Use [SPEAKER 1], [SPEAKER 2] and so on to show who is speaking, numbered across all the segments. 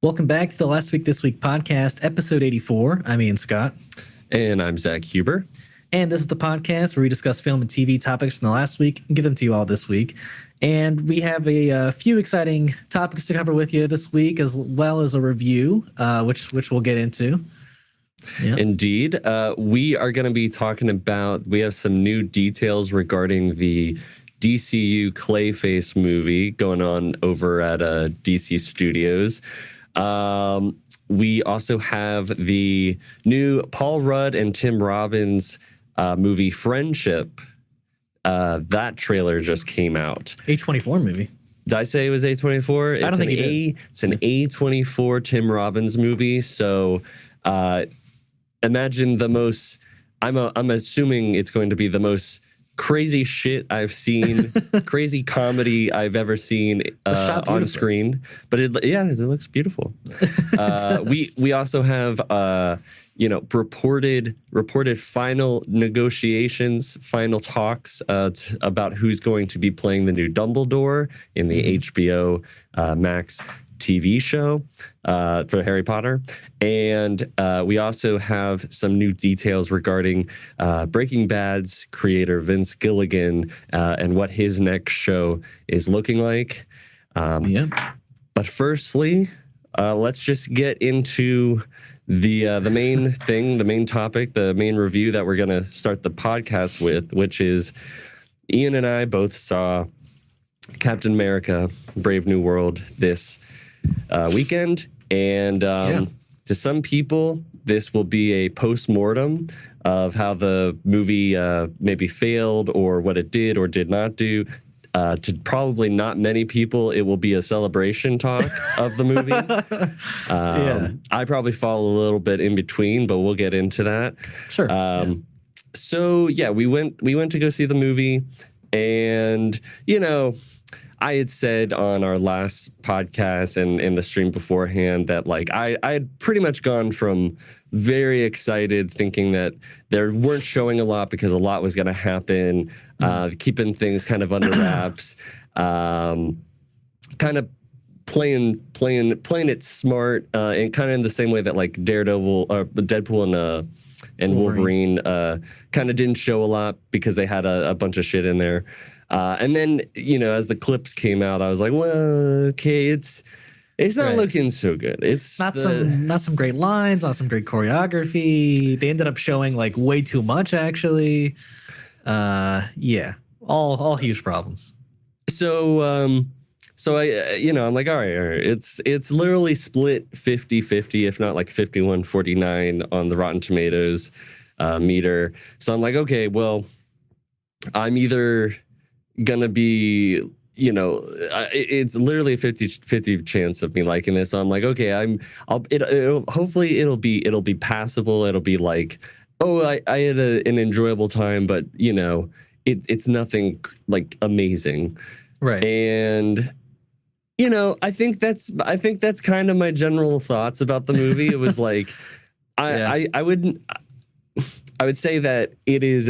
[SPEAKER 1] Welcome back to the Last Week This Week podcast, episode 84. I'm Ian Scott.
[SPEAKER 2] And I'm Zach Huber.
[SPEAKER 1] And this is the podcast where we discuss film and TV topics from the last week and give them to you all this week. And we have a few exciting topics to cover with you this week, as well as a review, which we'll get into. Yep.
[SPEAKER 2] Indeed. We are going to be talking about, we have some new details regarding the DCU Clayface movie going on over at DC Studios. We also have the new Paul Rudd and Tim Robbins movie Friendship. That trailer just came out.
[SPEAKER 1] A24 movie.
[SPEAKER 2] Did I say it was A24?
[SPEAKER 1] I don't think
[SPEAKER 2] It's an A24 Tim Robbins movie. So imagine the most, I'm assuming it's going to be the most crazy shit I've seen, crazy comedy I've ever seen on screen. But it looks beautiful. We also have reported final negotiations, final talks about who's going to be playing the new Dumbledore in the HBO Max TV show for Harry Potter. And we also have some new details regarding Breaking Bad's creator, Vince Gilligan, and what his next show is looking like. But firstly, let's just get into the main thing, the main topic, the main review that we're going to start the podcast with, which is Ian and I both saw Captain America, Brave New World this weekend. And to some people, this will be a post-mortem of how the movie maybe failed or what it did or did not do. To probably not many people, it will be a celebration talk of the movie. I probably fall a little bit in between, but we'll get into that.
[SPEAKER 1] Sure.
[SPEAKER 2] So we went to go see the movie, and I had said on our last podcast and in the stream beforehand that I had pretty much gone from very excited, thinking that they weren't showing a lot because a lot was going to happen, keeping things kind of under wraps, kind of playing it smart, and kind of in the same way that Daredevil, Deadpool, and Wolverine kind of didn't show a lot because they had a bunch of shit in there. And then, as the clips came out, I was like, well, okay, it's not looking so good. It's
[SPEAKER 1] not some great lines, not some great choreography. They ended up showing way too much, actually. All huge problems.
[SPEAKER 2] So I, I'm like, all right. It's literally split 50-50, if not 51-49 on the Rotten Tomatoes meter. So I'm like, okay, well, I'm either gonna be, it's literally a 50-50 chance of me liking this. So I'm like, okay, hopefully it'll be passable. It'll be I had an enjoyable time, but it's nothing amazing.
[SPEAKER 1] Right.
[SPEAKER 2] And I think that's kind of my general thoughts about the movie. It was I would say that it is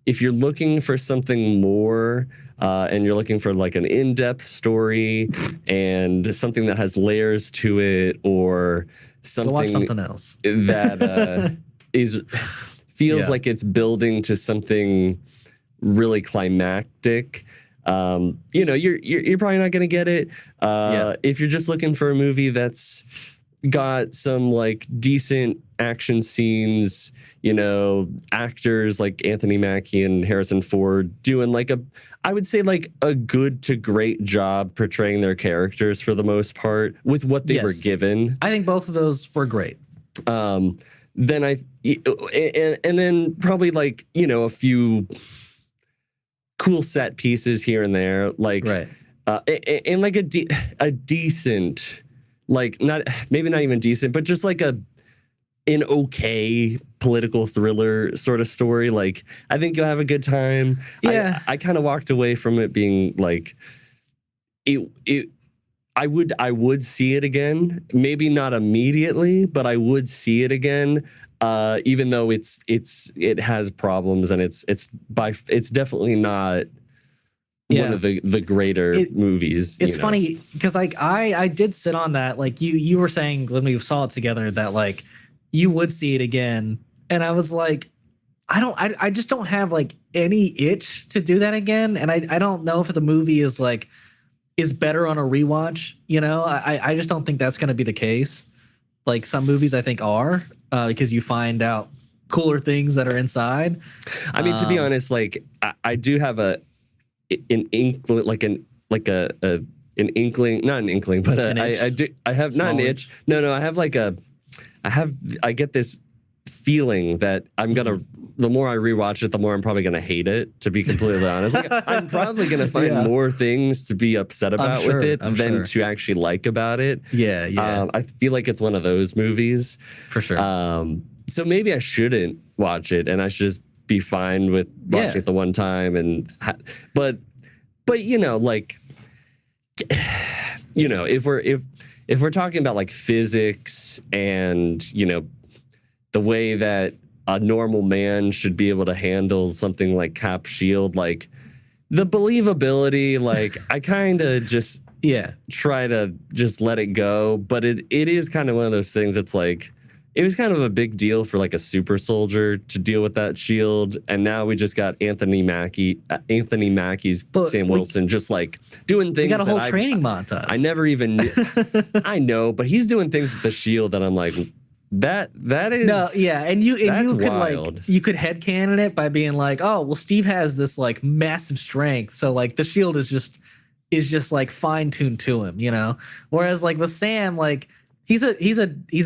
[SPEAKER 2] if you're looking for something more, and you're looking for an in-depth story and something that has layers to it, or something,
[SPEAKER 1] go watch something else
[SPEAKER 2] that feels like it's building to something really climactic, you're probably not gonna get it. If you're just looking for a movie that's got some decent action scenes, actors like Anthony Mackie and Harrison Ford doing I would say a good to great job portraying their characters for the most part with what they were given.
[SPEAKER 1] I think both of those were great.
[SPEAKER 2] Then then probably a few cool set pieces here and there, and a decent, not even decent, but just an okay political thriller sort of story. I think you'll have a good time.
[SPEAKER 1] Yeah.
[SPEAKER 2] I kind of walked away from it being I would see it again. Maybe not immediately, but I would see it again. Even though it has problems, and it's definitely not one of the greater movies.
[SPEAKER 1] It's funny because like I did sit on that. Like you were saying when we saw it together that like you would see it again, and I was like, I just don't have like any itch to do that again, and I don't know if the movie is better on a rewatch. You know, I just don't think that's going to be the case. Like some movies I think are because you find out cooler things that are inside.
[SPEAKER 2] I mean, to be honest, like I do have an inkling, not an inkling, but I have not an itch. No, I get this feeling that I'm gonna. The more I rewatch it, the more I'm probably gonna hate it. To be completely honest, like, I'm probably gonna find more things to be upset about with it than to actually like about it.
[SPEAKER 1] Yeah.
[SPEAKER 2] I feel like it's one of those movies
[SPEAKER 1] For sure.
[SPEAKER 2] So maybe I shouldn't watch it, and I should just be fine with watching it the one time. And but you know, like, you know, if we're talking about like physics and, you know, the way that a normal man should be able to handle something like Cap Shield, like the believability, like I kind of just try to just let it go. But it is kind of one of those things that's like, it was kind of a big deal for like a super soldier to deal with that shield. And now we just got Anthony Mackie's Sam Wilson just like doing things.
[SPEAKER 1] We got a whole training montage.
[SPEAKER 2] I never even knew. I know, but he's doing things with the shield that I'm like, that is
[SPEAKER 1] no, yeah, and you could
[SPEAKER 2] wild.
[SPEAKER 1] Like you could headcanon it by being like, oh well, Steve has this like massive strength, so like the shield is just like fine tuned to him, you know. Whereas like with Sam, like he's a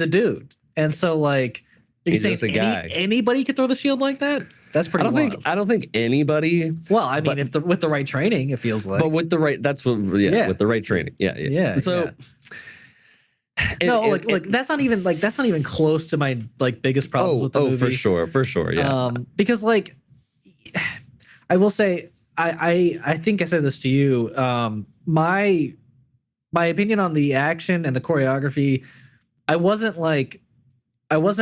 [SPEAKER 1] dude, and so like you saying anybody could throw the shield like that? That's pretty.
[SPEAKER 2] I don't think anybody.
[SPEAKER 1] Well, I mean, with the right training, it feels like.
[SPEAKER 2] But with the right, that's what. Yeah. With the right training, yeah. So.
[SPEAKER 1] Yeah. Like that's not even close to my like biggest problems with the movie.
[SPEAKER 2] For sure, yeah.
[SPEAKER 1] Because like, I will say, I think I said this to you. My opinion on the action and the choreography, I wasn't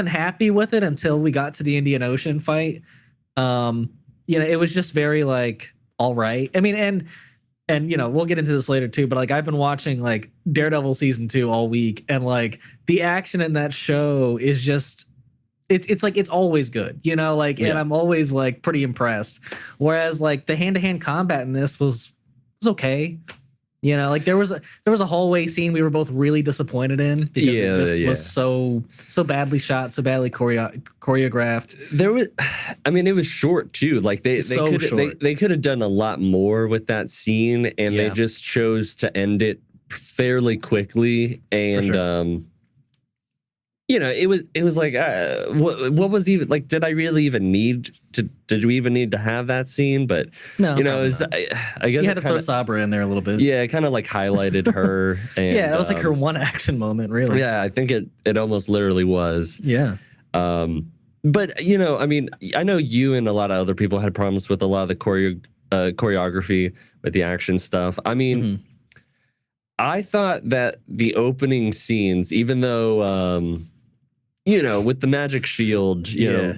[SPEAKER 1] happy with it until we got to the Indian Ocean fight. You know, it was just very like all right. I mean, and you know, we'll get into this later too, but like I've been watching like Daredevil season 2 all week, and like the action in that show is just it's like it's always good, you know, like and I'm always like pretty impressed. Whereas like the hand-to-hand combat in this was okay. You know, like there was a hallway scene we were both really disappointed in because it just was so badly shot, so badly choreographed.
[SPEAKER 2] There was, I mean, it was short too. Like they could have done a lot more with that scene, and they just chose to end it fairly quickly. And you know, it was like what was even like? Did we even need to have that scene? But no, you know, I guess
[SPEAKER 1] you had to throw Sabra in there a little bit.
[SPEAKER 2] Yeah, it kind of like highlighted her. And,
[SPEAKER 1] yeah, that was like her one action moment, really.
[SPEAKER 2] Yeah, I think it almost literally was.
[SPEAKER 1] Yeah.
[SPEAKER 2] But you know, I mean, I know you and a lot of other people had problems with a lot of the choreography with the action stuff. I mean, I thought that the opening scenes, even though. You know, with the magic shield, you know,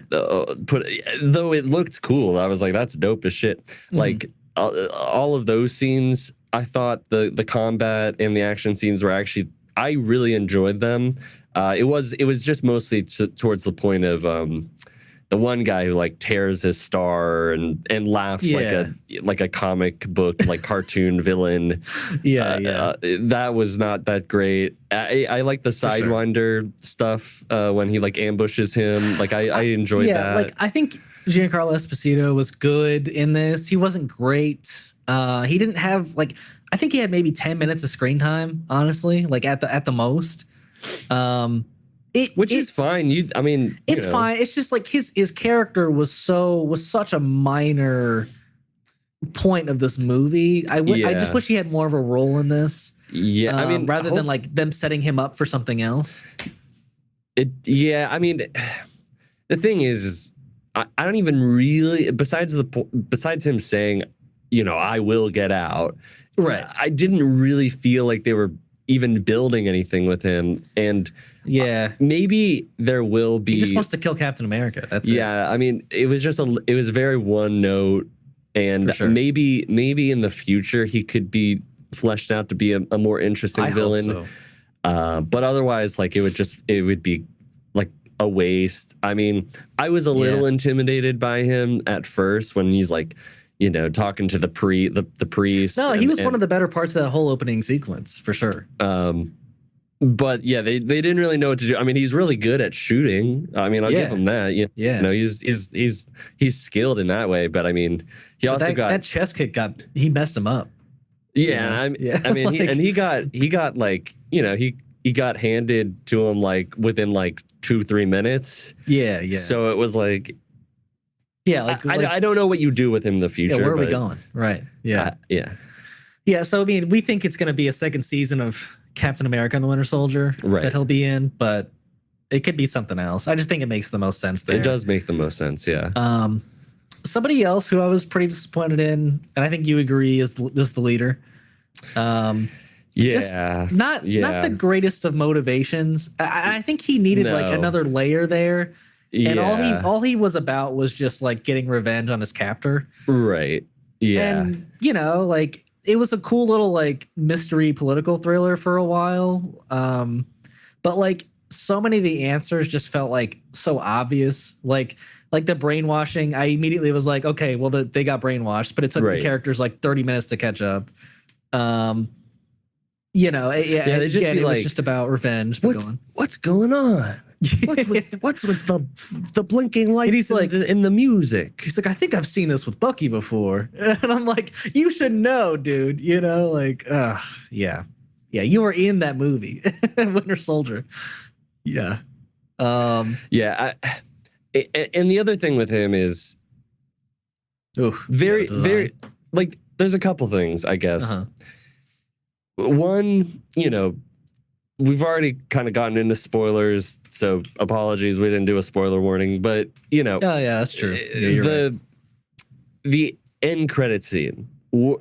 [SPEAKER 2] though it looked cool, I was like, that's dope as shit. Like all of those scenes, I thought the combat and the action scenes were actually, I really enjoyed them. It was just mostly towards the point of the one guy who like tears his star and laughs like a comic book like cartoon villain. That was not that great. I like the Sidewinder stuff when he like ambushes him. Like I enjoyed that.
[SPEAKER 1] Like I think Giancarlo Esposito was good in this. He wasn't great. He didn't have like, I think he had maybe 10 minutes of screen time, honestly, like at the most.
[SPEAKER 2] Which is fine. It's
[SPEAKER 1] fine. It's just like his character was such a minor point of this movie. I just wish he had more of a role in this. Yeah, I mean, rather than like them setting him up for something else.
[SPEAKER 2] I mean, the thing is I don't even really, besides him saying, you know, I will get out.
[SPEAKER 1] Right.
[SPEAKER 2] I didn't really feel like they were even building anything with him, and maybe there will be.
[SPEAKER 1] He just wants to kill Captain America. That's it.
[SPEAKER 2] I mean, it was very one note, And
[SPEAKER 1] For sure.
[SPEAKER 2] maybe in the future he could be fleshed out to be a more interesting
[SPEAKER 1] I
[SPEAKER 2] villain.
[SPEAKER 1] hope so.
[SPEAKER 2] But otherwise, like it would be like a waste. I mean, I was a little intimidated by him at first when he's like, you know, talking to the priest.
[SPEAKER 1] No, he was one of the better parts of that whole opening sequence for sure.
[SPEAKER 2] But yeah, they didn't really know what to do. I mean, he's really good at shooting. I mean, I'll give him that. You know, he's skilled in that way. But I mean, he also got
[SPEAKER 1] that chest kick he messed him up.
[SPEAKER 2] Yeah, I mean, like, he got like, you know, he got handed to him like within like 2-3 minutes.
[SPEAKER 1] Yeah.
[SPEAKER 2] So it was like,
[SPEAKER 1] I
[SPEAKER 2] don't know what you do with him in the future.
[SPEAKER 1] Yeah, where are we going? Right. Yeah. Yeah. So I mean, we think it's going to be a second season of Captain America and the Winter Soldier that he'll be in, but it could be something else. I just think it makes the most sense there.
[SPEAKER 2] It does make the most sense. Yeah.
[SPEAKER 1] Somebody else who I was pretty disappointed in, and I think you agree, is the leader. Just not the greatest of motivations. I think he needed like another layer there. And all he was about was just like getting revenge on his captor.
[SPEAKER 2] Right. Yeah.
[SPEAKER 1] And you know, like it was a cool little like mystery political thriller for a while. But like so many of the answers just felt like so obvious. Like the brainwashing, I immediately was like, okay, well they got brainwashed, but it took the characters like 30 minutes to catch up. You know, it was just about revenge.
[SPEAKER 2] What's going on? What's with the blinking lights?
[SPEAKER 1] And he's like,
[SPEAKER 2] in the music.
[SPEAKER 1] He's like, I think I've seen this with Bucky before, and I'm like, you should know, dude. You know, like, yeah, you were in that movie, Winter Soldier. Yeah,
[SPEAKER 2] and the other thing with him is, very like. There's a couple things, I guess. One, you know, we've already kind of gotten into spoilers, so apologies, we didn't do a spoiler warning, but you know,
[SPEAKER 1] that's true.
[SPEAKER 2] The end credit scene.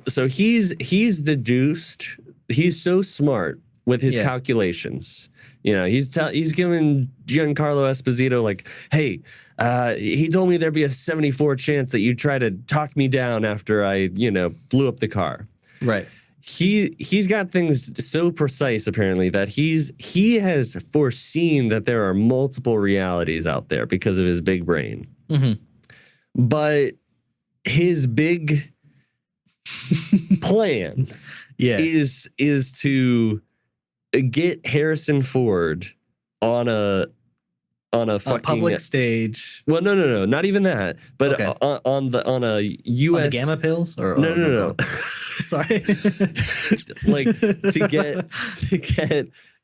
[SPEAKER 2] So he's deduced. He's so smart with his calculations. You know, he's giving Giancarlo Esposito like, hey, he told me there'd be a 74 chance that you try to talk me down after I, you know, blew up the car.
[SPEAKER 1] Right.
[SPEAKER 2] He's got things so precise apparently that he has foreseen that there are multiple realities out there because of his big brain. But his big plan is to get Harrison Ford on a fucking
[SPEAKER 1] public stage.
[SPEAKER 2] Well, no, not even that. But on a US
[SPEAKER 1] on the gamma pills or
[SPEAKER 2] no.
[SPEAKER 1] Sorry,
[SPEAKER 2] like to get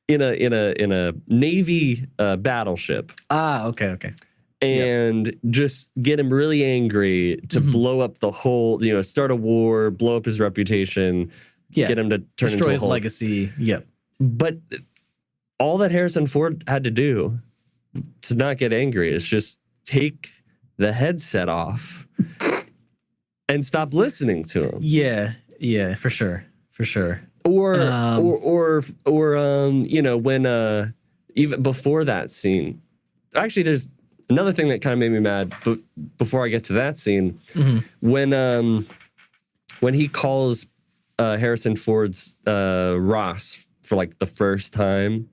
[SPEAKER 2] in a Navy battleship.
[SPEAKER 1] Okay.
[SPEAKER 2] And just get him really angry to blow up the whole, you know, start a war, blow up his reputation, get him to turn
[SPEAKER 1] destroy
[SPEAKER 2] into
[SPEAKER 1] his legacy. Yep.
[SPEAKER 2] But all that Harrison Ford had to do to not get angry is just take the headset off and stop listening to him.
[SPEAKER 1] Yeah, for sure.
[SPEAKER 2] Or you know, when even before that scene, actually, there's another thing that kind of made me mad. But before I get to that scene, when he calls Harrison Ford's Ross for like the first time,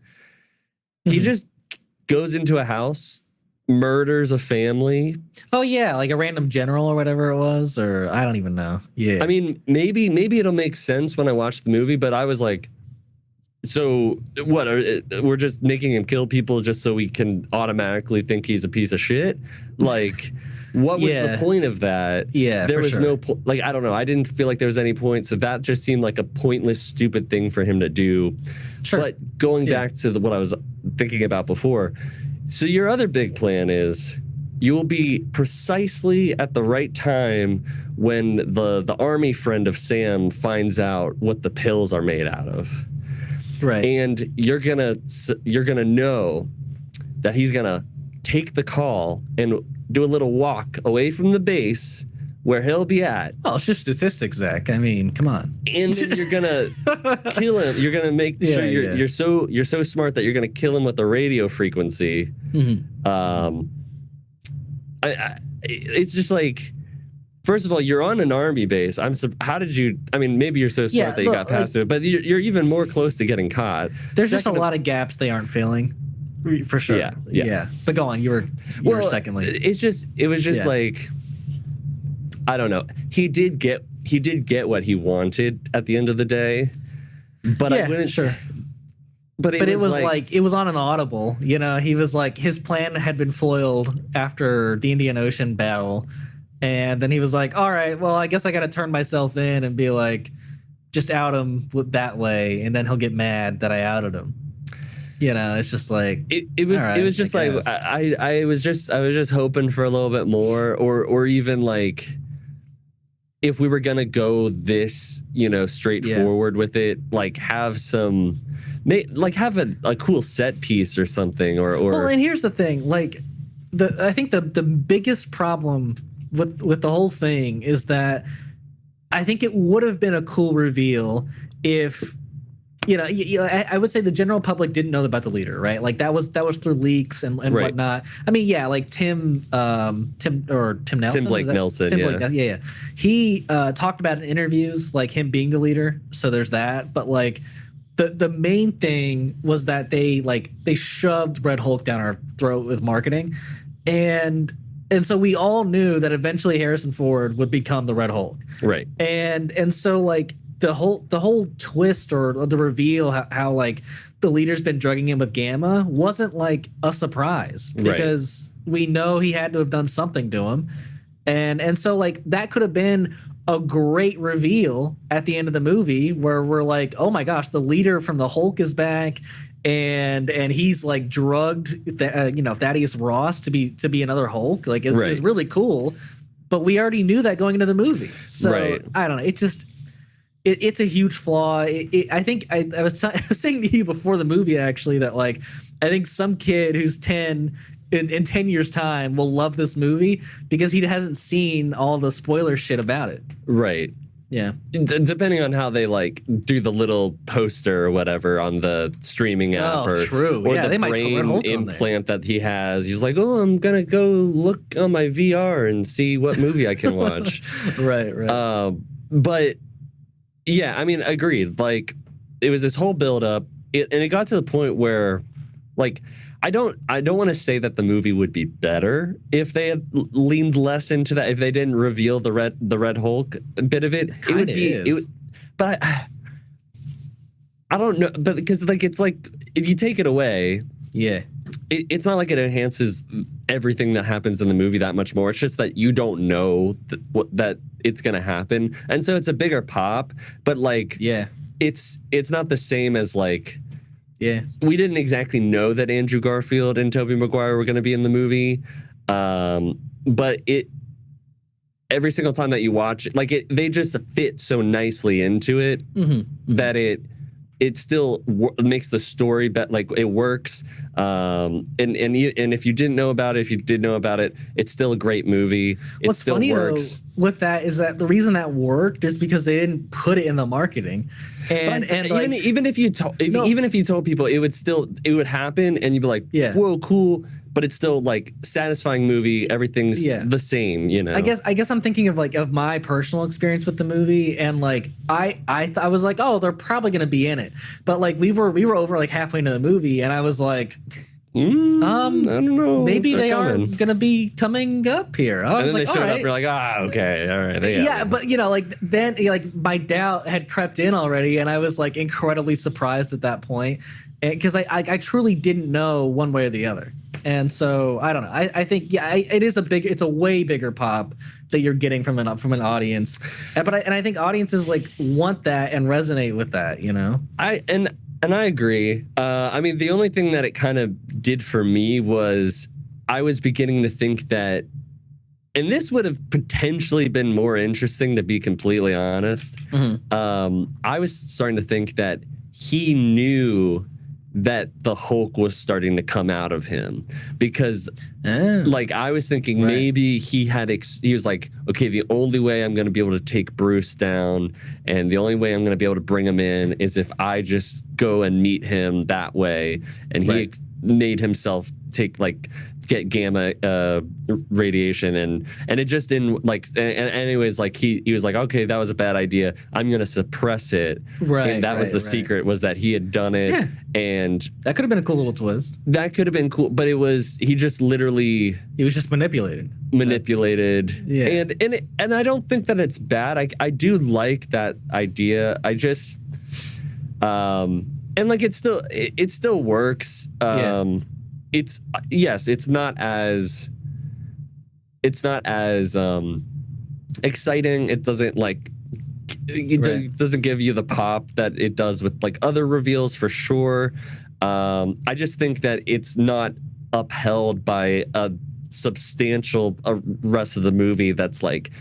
[SPEAKER 2] he just goes into a house, murders a family. Oh yeah,
[SPEAKER 1] like a random general or whatever it was, or I don't even know. Yeah,
[SPEAKER 2] I mean, maybe it'll make sense when I watch the movie, but I was like, so what? We're just making him kill people just so we can automatically think he's a piece of shit? Like, what was the point of that?
[SPEAKER 1] Yeah,
[SPEAKER 2] there was no point. Like, I don't know. I didn't feel like there was any point, so that just seemed like a pointless, stupid thing for him to do. Sure. But going back to what I was thinking about before, so your other big plan is you will be precisely at the right time when the army friend of Sam finds out what the pills are made out of.
[SPEAKER 1] Right.
[SPEAKER 2] And you're gonna know that he's gonna take the call and do a little walk away from the base where he'll be at.
[SPEAKER 1] Oh, it's just statistics, Zach. I mean, come on.
[SPEAKER 2] And then you're gonna kill him. You're gonna make sure you're so smart that you're gonna kill him with the radio frequency. It's just like First of all, you're on an army base. How did you? I mean, maybe you're so smart that you got past it, but you're even more close to getting caught.
[SPEAKER 1] There's just a lot of gaps they aren't filling, for sure. Yeah. But go on. You were secondly.
[SPEAKER 2] It was just like, I don't know. He did get what he wanted at the end of the day, but I wouldn't.
[SPEAKER 1] Sure. But it was like it was on an audible. You know, he was like his plan had been foiled after the Indian Ocean battle. And then he was like, all right, well, I guess I got to turn myself in and be like, just out him that way. And then he'll get mad that I outed him. You know, it's just like
[SPEAKER 2] it was just like I was just hoping for a little bit more or even like if we were going to go this, you know, straightforward with it, like have some have a cool set piece or something or
[SPEAKER 1] well, and here's the thing, like I think the biggest problem with the whole thing is that I think it would have been a cool reveal if, you know, I would say the general public didn't know about the leader, right? Like that was through leaks and right. whatnot. I mean, yeah, like Tim Nelson, Tim
[SPEAKER 2] Blake Nelson,
[SPEAKER 1] yeah. He talked about in interviews like him being the leader, so there's that. But like the main thing was that they shoved Red Hulk down our throat with marketing, and so we all knew that eventually Harrison Ford would become the Red Hulk. Right. And so like the whole twist or the reveal how like the leader's been drugging him with gamma wasn't like a surprise because we know he had to have done something to him. And so like that could have been a great reveal at the end of the movie where we're like, oh my gosh, the leader from the Hulk is back. And he's like drugged, Thaddeus Ross to be another Hulk. Like it's really cool, but we already knew that going into the movie. So I don't know. It just it's a huge flaw. I think I was saying to you before the movie actually that like I think some kid who's 10 in 10 years time will love this movie because he hasn't seen all the spoiler shit about it.
[SPEAKER 2] Right.
[SPEAKER 1] Yeah.
[SPEAKER 2] Depending on how they like do the little poster or whatever on the streaming app or
[SPEAKER 1] yeah,
[SPEAKER 2] the brain implant that he has. He's like, oh, I'm going to go look on my VR and see what movie I can watch.
[SPEAKER 1] Right.
[SPEAKER 2] But yeah, I mean, agreed. Like it was this whole build up and it got to the point where like, I don't want to say that the movie would be better if they had leaned less into that. If they didn't reveal the Red Hulk bit of it, it would be. But I don't know. But because like it's like if you take it away, it's not like it enhances everything that happens in the movie that much more. It's just that you don't know that it's gonna happen, and so it's a bigger pop. But like, it's not the same as like. Yeah, we didn't exactly know that Andrew Garfield and Tobey Maguire were going to be in the movie, but every single time that you watch it, like they just fit so nicely into it that it still makes the story like it works. And if you didn't know about it, if you did know about it, it's still a great movie.
[SPEAKER 1] What's
[SPEAKER 2] still
[SPEAKER 1] funny
[SPEAKER 2] works.
[SPEAKER 1] Though with that is that the reason that worked is because they didn't put it in the marketing. And
[SPEAKER 2] even if you told people, it would happen, and you'd be like, whoa, cool. But it's still like satisfying movie. Everything's the same, you know.
[SPEAKER 1] I guess I'm thinking of my personal experience with the movie, and like I was like, oh, they're probably gonna be in it, but like we were over like halfway into the movie, and I was like, I don't know, maybe they aren't gonna be coming up here. I was
[SPEAKER 2] and then
[SPEAKER 1] like,
[SPEAKER 2] they showed up, you're like, okay, all right,
[SPEAKER 1] but you know, like then like my doubt had crept in already, and I was like incredibly surprised at that point, because I truly didn't know one way or the other. And so I don't know. I think it's a way bigger pop that you're getting from an audience, but I think audiences like want that and resonate with that. You know.
[SPEAKER 2] And I agree. I mean, the only thing that it kind of did for me was I was beginning to think that, and this would have potentially been more interesting, to be completely honest. I was starting to think that he knew that the Hulk was starting to come out of him, because like I was thinking maybe he was like, okay, the only way I'm going to be able to take Bruce down and the only way I'm going to be able to bring him in is if I just go and meet him that way. And made himself get gamma radiation, and it just didn't and anyways, like he was like, okay, that was a bad idea, I'm gonna suppress it,
[SPEAKER 1] Right,
[SPEAKER 2] and that was the secret, was that he had done it. And
[SPEAKER 1] that could have been a cool little twist.
[SPEAKER 2] That could have been cool, but he just literally,
[SPEAKER 1] he was just manipulated.
[SPEAKER 2] Yeah. And I don't think that it's bad. I do like that idea. I just and like it still works. It's not as exciting. It doesn't it doesn't give you the pop that it does with like other reveals, for sure. I just think that it's not upheld by a substantial rest of the movie that's like,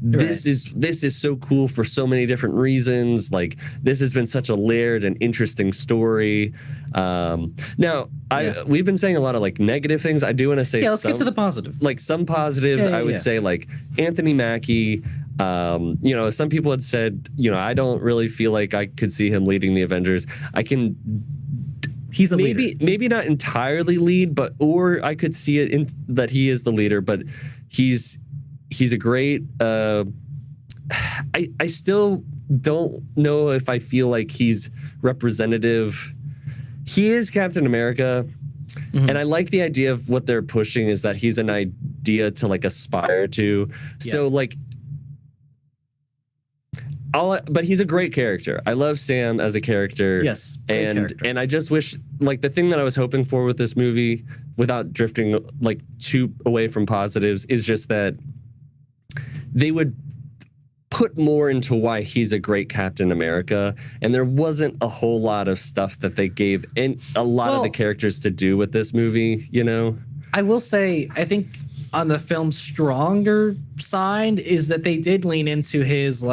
[SPEAKER 2] this is so cool for so many different reasons. Like, this has been such a layered and interesting story. We've been saying a lot of like negative things. I do want to say,
[SPEAKER 1] let's get to the positive.
[SPEAKER 2] Like some positives, I would say, like Anthony Mackie. Some people had said, I don't really feel like I could see him leading the Avengers.
[SPEAKER 1] He's a leader.
[SPEAKER 2] Maybe not entirely lead, or I could see it that he is the leader, but he's a great. I still don't know if I feel like he's representative. He is Captain America, and I like the idea of what they're pushing is that he's an idea to like aspire to. Yeah. So like. But he's a great character. I love Sam as a character.
[SPEAKER 1] Yes,
[SPEAKER 2] and I just wish, like, the thing that I was hoping for with this movie, without drifting like too away from positives, is just that they would put more into why he's a great Captain America, and there wasn't a whole lot of stuff that they gave a lot of the characters to do with this movie.
[SPEAKER 1] I will say, I think on the film's stronger side is that they did lean into his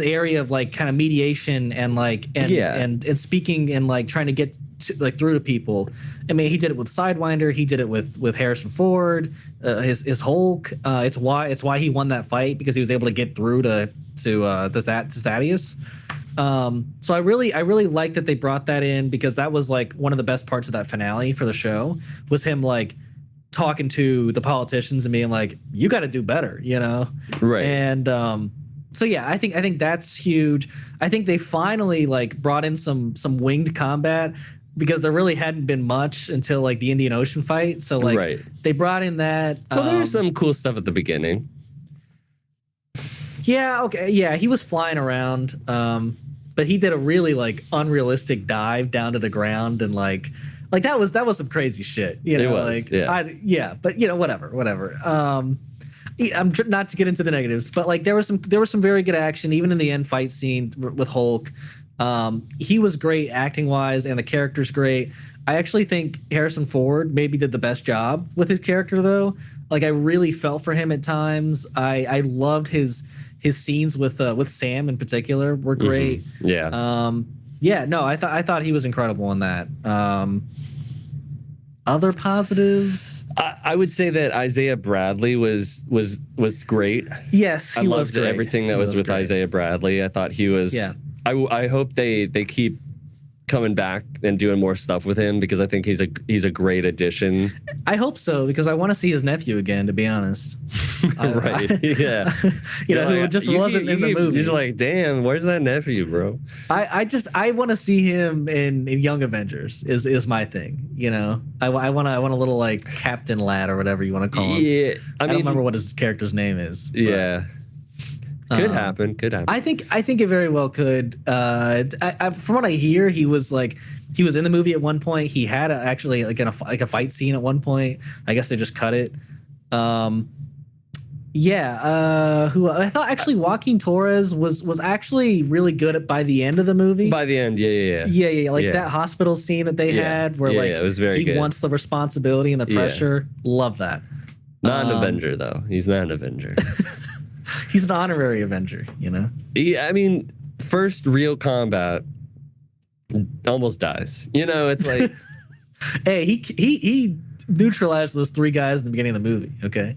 [SPEAKER 1] area of like kind of mediation and and speaking and like trying to get through to people. I mean, he did it with Sidewinder. He did it with Harrison Ford. His Hulk. It's why he won that fight, because he was able to get through to Thaddeus. So I really like that they brought that in, because that was like one of the best parts of that finale for the show, was him like talking to the politicians and being like, you got to do better, Right. And so yeah, I think that's huge. I think they finally like brought in some winged combat, because there really hadn't been much until like the Indian Ocean fight. So like they brought in that.
[SPEAKER 2] Well, there was some cool stuff at the beginning.
[SPEAKER 1] Yeah. Okay. Yeah, he was flying around, but he did a really like unrealistic dive down to the ground, and like that was some crazy shit.
[SPEAKER 2] It was,
[SPEAKER 1] but whatever. I'm not to get into the negatives, but like there was some very good action, even in the end fight scene with Hulk. He was great acting wise, and the character's great. I actually think Harrison Ford maybe did the best job with his character, though. Like, I really felt for him at times. I loved his scenes with Sam in particular were great. I thought he was incredible in that. Other positives,
[SPEAKER 2] I would say that Isaiah Bradley was great.
[SPEAKER 1] Yes,
[SPEAKER 2] I loved everything that was with great. Isaiah Bradley. I thought he was. Yeah. I hope they keep coming back and doing more stuff with him, because I think he's a great addition.
[SPEAKER 1] I hope so, because I want to see his nephew again, to be honest.
[SPEAKER 2] Yeah.
[SPEAKER 1] Who just wasn't in the movie.
[SPEAKER 2] You're like, damn, where's that nephew, bro?
[SPEAKER 1] I want to see him in Young Avengers is my thing. I want a little like Captain Lad or whatever you want to call him.
[SPEAKER 2] Yeah.
[SPEAKER 1] I don't remember what his character's name is.
[SPEAKER 2] Yeah. Could happen.
[SPEAKER 1] I think it very well could. From what I hear, he was in the movie at one point. He had actually a fight scene at one point. I guess they just cut it. Who I thought actually Joaquin Torres was actually really good by the end of the movie.
[SPEAKER 2] By the end, yeah.
[SPEAKER 1] That hospital scene that they had, where
[SPEAKER 2] it was very good.
[SPEAKER 1] Wants the responsibility and the pressure. Love that.
[SPEAKER 2] Not an Avenger though. He's not an Avenger.
[SPEAKER 1] He's an honorary Avenger,
[SPEAKER 2] Yeah, I mean, first real combat, almost dies. It's like,
[SPEAKER 1] hey, he neutralized those three guys in the beginning of the movie. Okay.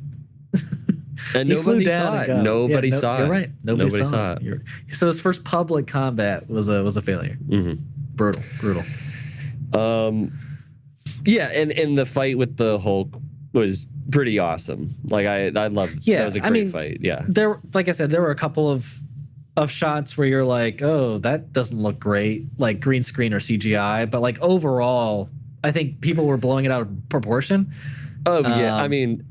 [SPEAKER 2] And nobody saw it. Nobody saw it.
[SPEAKER 1] You're right. Nobody saw it. So his first public combat was a failure.
[SPEAKER 2] Mm-hmm.
[SPEAKER 1] Brutal.
[SPEAKER 2] Yeah, and the fight with the Hulk was pretty awesome. Like I loved.
[SPEAKER 1] Yeah,
[SPEAKER 2] that was a great fight. Yeah,
[SPEAKER 1] there, like I said, there were a couple of shots where you're like, oh, that doesn't look great, like green screen or CGI. But like overall, I think people were blowing it out of proportion.
[SPEAKER 2] Oh yeah, I mean,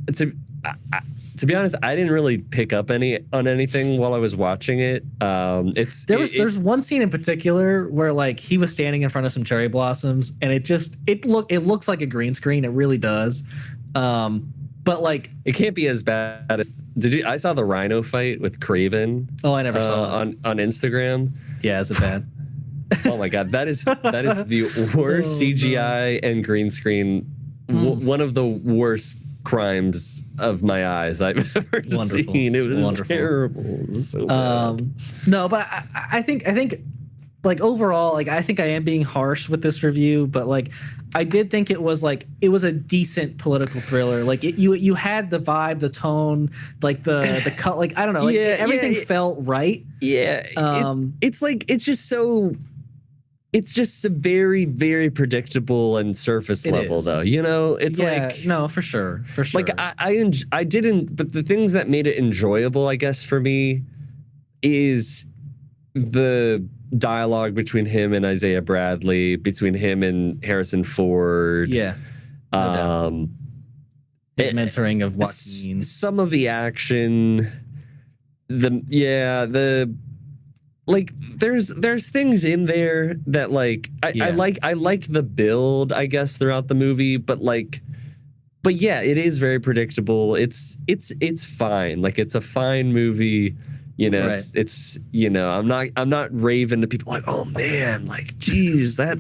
[SPEAKER 2] to be honest, I didn't really pick up on anything while I was watching it. There's one scene in particular where like he was standing in front of some cherry blossoms, and it looks like a green screen. It really does. But like it can't be as bad as I saw the Rhino fight with Craven.
[SPEAKER 1] Oh, I never saw
[SPEAKER 2] on Instagram.
[SPEAKER 1] Yeah, is it bad?
[SPEAKER 2] Oh my god, that is the worst CGI and green screen. One of the worst crimes of my eyes I've ever seen. It was terrible. It was so bad.
[SPEAKER 1] No, but I think like overall, like I think I am being harsh with this review, but like I did think it was a decent political thriller. Like you had the vibe, the tone, like the cut, like I don't know, like everything felt right.
[SPEAKER 2] Yeah. It's just very, very predictable and surface level, though. You know, it's
[SPEAKER 1] no, for sure.
[SPEAKER 2] Like I didn't, but the things that made it enjoyable, I guess, for me, is the dialogue between him and Isaiah Bradley, between him and Harrison Ford.
[SPEAKER 1] Yeah. His mentoring of Joaquin.
[SPEAKER 2] Some of the action, like there's things in there that like I like the build, I guess, throughout the movie, but yeah, it is very predictable. It's fine. Like it's a fine movie. You know,
[SPEAKER 1] right.
[SPEAKER 2] it's you know, I'm not raving to people like, oh man, like geez, that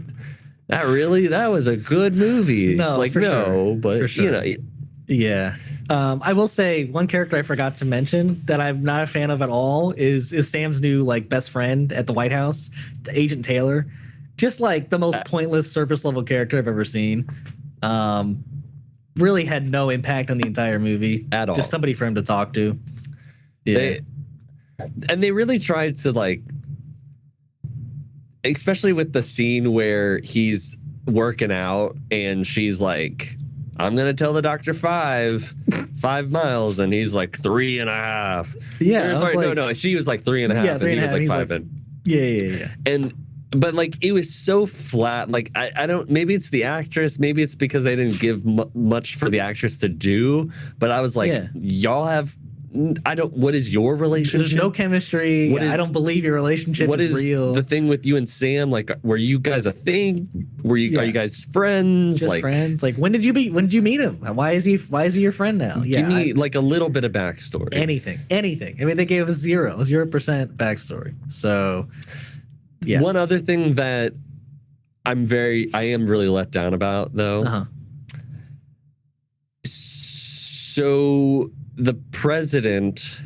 [SPEAKER 2] was a good movie.
[SPEAKER 1] No,
[SPEAKER 2] like
[SPEAKER 1] for sure.
[SPEAKER 2] But
[SPEAKER 1] for sure.
[SPEAKER 2] You know,
[SPEAKER 1] yeah. I will say one character I forgot to mention that I'm not a fan of at all is Sam's new like best friend at the White House, Agent Taylor. Just like the most pointless surface level character I've ever seen. Really had no impact on the entire movie
[SPEAKER 2] at all.
[SPEAKER 1] Just somebody for him to talk to. Yeah.
[SPEAKER 2] They really tried to like, especially with the scene where he's working out and she's like, I'm gonna tell the doctor 5 miles, and he's like 3.5.
[SPEAKER 1] Yeah,
[SPEAKER 2] sorry, no. She was like 3.5, and he was like 5.
[SPEAKER 1] Yeah.
[SPEAKER 2] But like it was so flat. Like I don't. Maybe it's the actress. Maybe it's because they didn't give much for the actress to do. But I was like, y'all have. What is your relationship?
[SPEAKER 1] There's no chemistry. I don't believe your relationship is real.
[SPEAKER 2] What is the thing with you and Sam? Like, were you guys a thing? Are you guys friends?
[SPEAKER 1] Just friends? Like, when did you meet him? Why is he your friend now?
[SPEAKER 2] Give me like a little bit of backstory.
[SPEAKER 1] Anything. I mean, they gave us 0% backstory. So, yeah.
[SPEAKER 2] One other thing that I am really let down about, though. So the president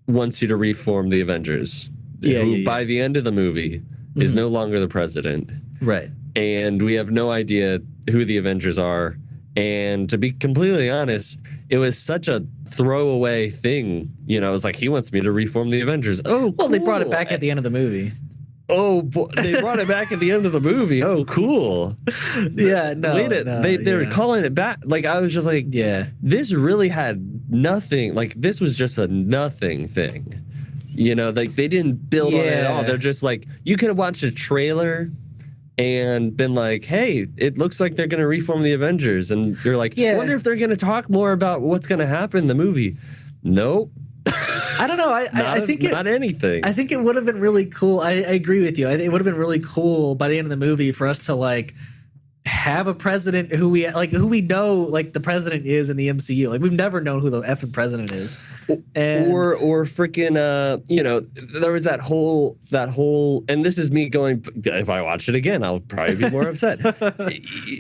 [SPEAKER 2] wants you to reform the Avengers, who by the end of the movie is no longer the president.
[SPEAKER 1] Right.
[SPEAKER 2] And we have no idea who the Avengers are. And to be completely honest, it was such a throwaway thing. You know, it was like, he wants me to reform the Avengers. Oh,
[SPEAKER 1] well, they brought it back at the end of the movie.
[SPEAKER 2] Oh, they brought it back at the end of the movie. Oh, cool.
[SPEAKER 1] Yeah, no.
[SPEAKER 2] They were calling it back. Like, I was just like, this really had nothing. Like, this was just a nothing thing. You know, like, they didn't build on it at all. They're just like, you could have watched a trailer and been like, hey, it looks like they're going to reform the Avengers. And you're like, I wonder if they're going to talk more about what's going to happen in the movie. Nope.
[SPEAKER 1] I don't know. I think
[SPEAKER 2] not anything.
[SPEAKER 1] I think it would have been really cool. I agree with you. I think it would have been really cool by the end of the movie for us to like have a president who we know like the president is in the MCU. Like we've never known who the effing president is.
[SPEAKER 2] Or freaking you know, there was that whole and this is me going, if I watch it again, I'll probably be more upset.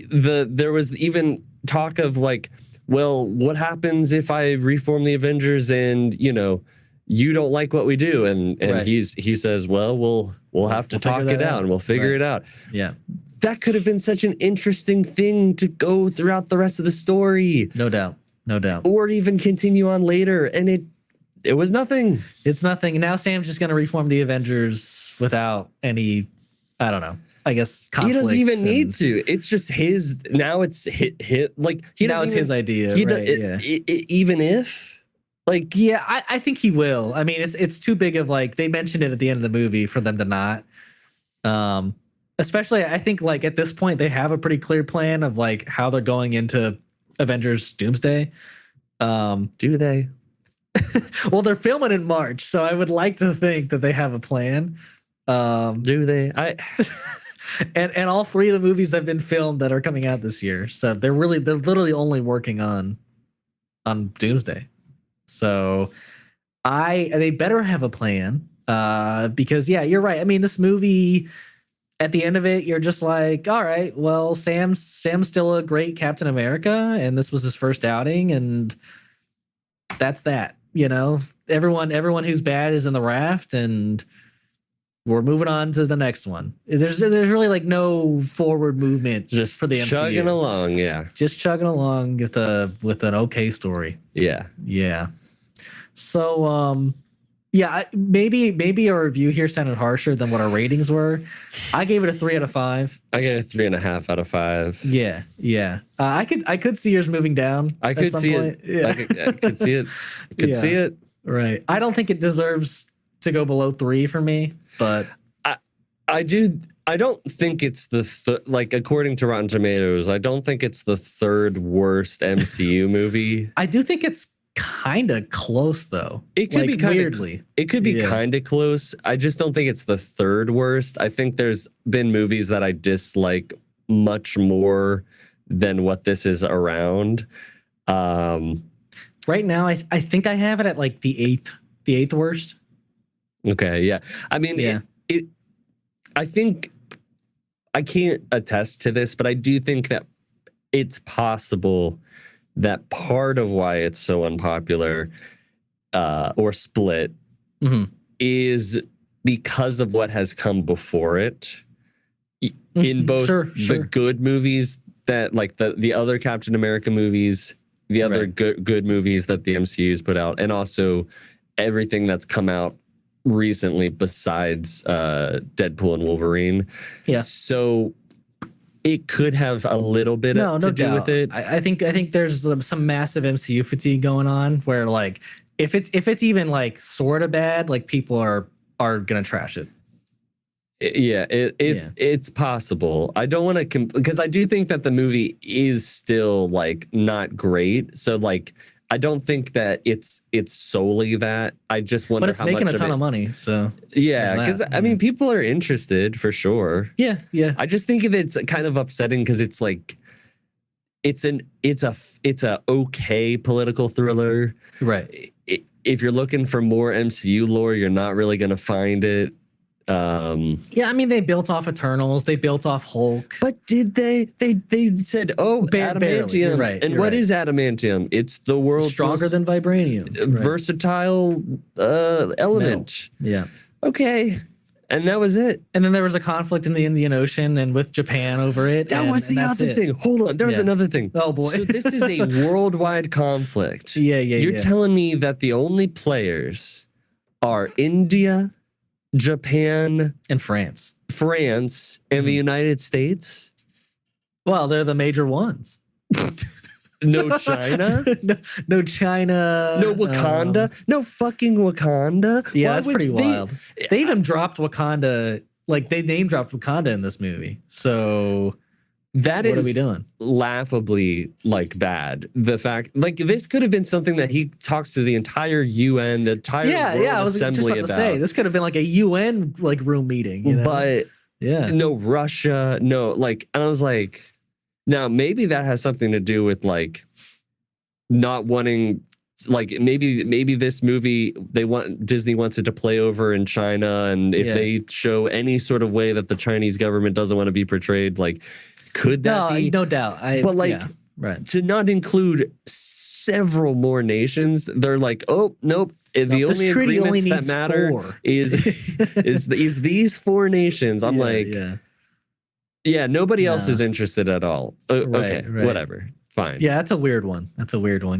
[SPEAKER 2] There was even talk of like, well, what happens if I reform the Avengers and, you know, you don't like what we do? And he says, well, we'll have to talk it out and we'll figure it out.
[SPEAKER 1] Yeah.
[SPEAKER 2] That could have been such an interesting thing to go throughout the rest of the story.
[SPEAKER 1] No doubt.
[SPEAKER 2] Or even continue on later. And it was nothing.
[SPEAKER 1] It's nothing. Now Sam's just going to reform the Avengers without any, I don't know. I guess,
[SPEAKER 2] He
[SPEAKER 1] conflicts.
[SPEAKER 2] doesn't even need to. It's just his. Now it's hit. Like
[SPEAKER 1] now it's his idea.
[SPEAKER 2] Even if, like,
[SPEAKER 1] yeah, I think he will. I mean, it's too big of like they mentioned it at the end of the movie for them to not. Especially, I think like at this point they have a pretty clear plan of like how they're going into Avengers Doomsday.
[SPEAKER 2] Do they?
[SPEAKER 1] Well, they're filming in March, so I would like to think that they have a plan.
[SPEAKER 2] Do they?
[SPEAKER 1] And all three of the movies have been filmed that are coming out this year, so they're literally only working on Doomsday. So they better have a plan, because yeah, you're right. I mean, this movie, at the end of it, you're just like, all right, well, Sam's still a great Captain America, and this was his first outing, and that's that. You know, everyone who's bad is in the raft, and we're moving on to the next one. There's really like no forward movement
[SPEAKER 2] Just
[SPEAKER 1] for the MCU.
[SPEAKER 2] chugging along, yeah.
[SPEAKER 1] Just chugging along with an okay story.
[SPEAKER 2] Yeah.
[SPEAKER 1] Yeah. So yeah, maybe our review here sounded harsher than what our ratings were. I gave it a 3 out of 5.
[SPEAKER 2] I get a 3.5 out of 5.
[SPEAKER 1] Yeah, yeah. I could see yours moving down.
[SPEAKER 2] I could see it.
[SPEAKER 1] Yeah.
[SPEAKER 2] I could see it. I could see it.
[SPEAKER 1] Right. I don't think it deserves to go below 3 for me, but
[SPEAKER 2] I do. I don't think it's like according to Rotten Tomatoes, I don't think it's the third worst MCU movie.
[SPEAKER 1] I do think it's kind of close though.
[SPEAKER 2] It could be kind
[SPEAKER 1] weirdly.
[SPEAKER 2] It could be kind of close. I just don't think it's the third worst. I think there's been movies that I dislike much more than what this is around.
[SPEAKER 1] Right now, I think I have it at like the eighth worst.
[SPEAKER 2] Okay, yeah. I mean,
[SPEAKER 1] yeah.
[SPEAKER 2] I think I can't attest to this, but I do think that it's possible that part of why it's so unpopular or split is because of what has come before it. In both the good movies that like the other Captain America movies, the other good movies that the MCU's put out, and also everything that's come out recently besides Deadpool and Wolverine. Yeah. So it could have a little bit to do with it.
[SPEAKER 1] I think there's some massive MCU fatigue going on where like if it's even like sort of bad, like people are gonna trash it.
[SPEAKER 2] Yeah, it's possible. I don't want to because I do think that the movie is still like not great. So like I don't think that it's solely that. I just wonder.
[SPEAKER 1] But it's making a ton of money. So
[SPEAKER 2] yeah, because I mean, people are interested for sure.
[SPEAKER 1] Yeah, yeah.
[SPEAKER 2] I just think it's kind of upsetting because it's like it's a okay political thriller.
[SPEAKER 1] Right.
[SPEAKER 2] If you're looking for more MCU lore, you're not really gonna find it.
[SPEAKER 1] Yeah, I mean they built off Eternals, they built off Hulk.
[SPEAKER 2] But did they said, adamantium.
[SPEAKER 1] Right.
[SPEAKER 2] And what is adamantium? It's the world's
[SPEAKER 1] stronger than vibranium.
[SPEAKER 2] Versatile element.
[SPEAKER 1] Metal. Yeah.
[SPEAKER 2] Okay. And that was it.
[SPEAKER 1] And then there was a conflict in the Indian Ocean and with Japan over it.
[SPEAKER 2] That was the other thing. Hold on. There was another thing.
[SPEAKER 1] Oh boy.
[SPEAKER 2] So this is a worldwide conflict.
[SPEAKER 1] Yeah.
[SPEAKER 2] You're telling me that the only players are India, Japan,
[SPEAKER 1] and France,
[SPEAKER 2] and the United States.
[SPEAKER 1] Well, they're the major ones.
[SPEAKER 2] No China,
[SPEAKER 1] no China,
[SPEAKER 2] no Wakanda, no fucking Wakanda.
[SPEAKER 1] Yeah, that's pretty wild. They even dropped Wakanda, like they name dropped Wakanda in this movie. So
[SPEAKER 2] what
[SPEAKER 1] are we doing?
[SPEAKER 2] Laughably like bad. The fact like this could have been something that he talks to the entire UN, the entire world
[SPEAKER 1] I was
[SPEAKER 2] assembly
[SPEAKER 1] just about to say this could have been like a UN like room meeting, you know?
[SPEAKER 2] But no Russia, no like, and I was like, now maybe that has something to do with like not wanting. Like maybe this movie Disney wants it to play over in China, and if they show any sort of way that the Chinese government doesn't want to be portrayed, like could that be?
[SPEAKER 1] No doubt.
[SPEAKER 2] But like to not include several more nations, they're like, oh nope. The only agreements that matter is these 4 nations. I'm nobody else is interested at all. Okay, whatever. Fine.
[SPEAKER 1] Yeah, that's a weird one.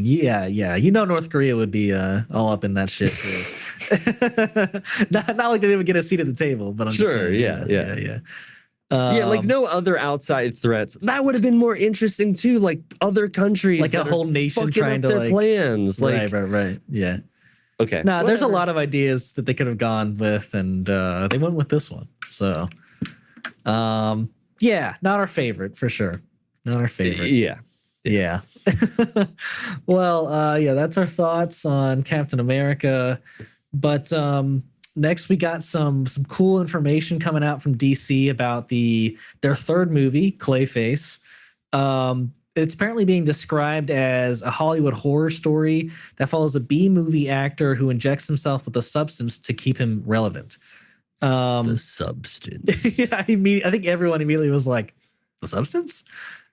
[SPEAKER 1] Yeah. You know North Korea would be all up in that shit too. not like they would get a seat at the table, but I'm just saying, yeah.
[SPEAKER 2] Yeah, like no other outside threats. That would have been more interesting too. Like other countries,
[SPEAKER 1] like a whole nation trying to
[SPEAKER 2] their
[SPEAKER 1] like
[SPEAKER 2] plans. Like,
[SPEAKER 1] right. Yeah.
[SPEAKER 2] okay.
[SPEAKER 1] Nah, there's a lot of ideas that they could have gone with, and they went with this one. So, yeah, not our favorite for sure. Not our favorite.
[SPEAKER 2] Yeah.
[SPEAKER 1] Well, yeah, that's our thoughts on Captain America. But next, we got some cool information coming out from DC about their third movie, Clayface. It's apparently being described as a Hollywood horror story that follows a B-movie actor who injects himself with a substance to keep him relevant.
[SPEAKER 2] The substance.
[SPEAKER 1] Yeah, I think everyone immediately was like, the substance?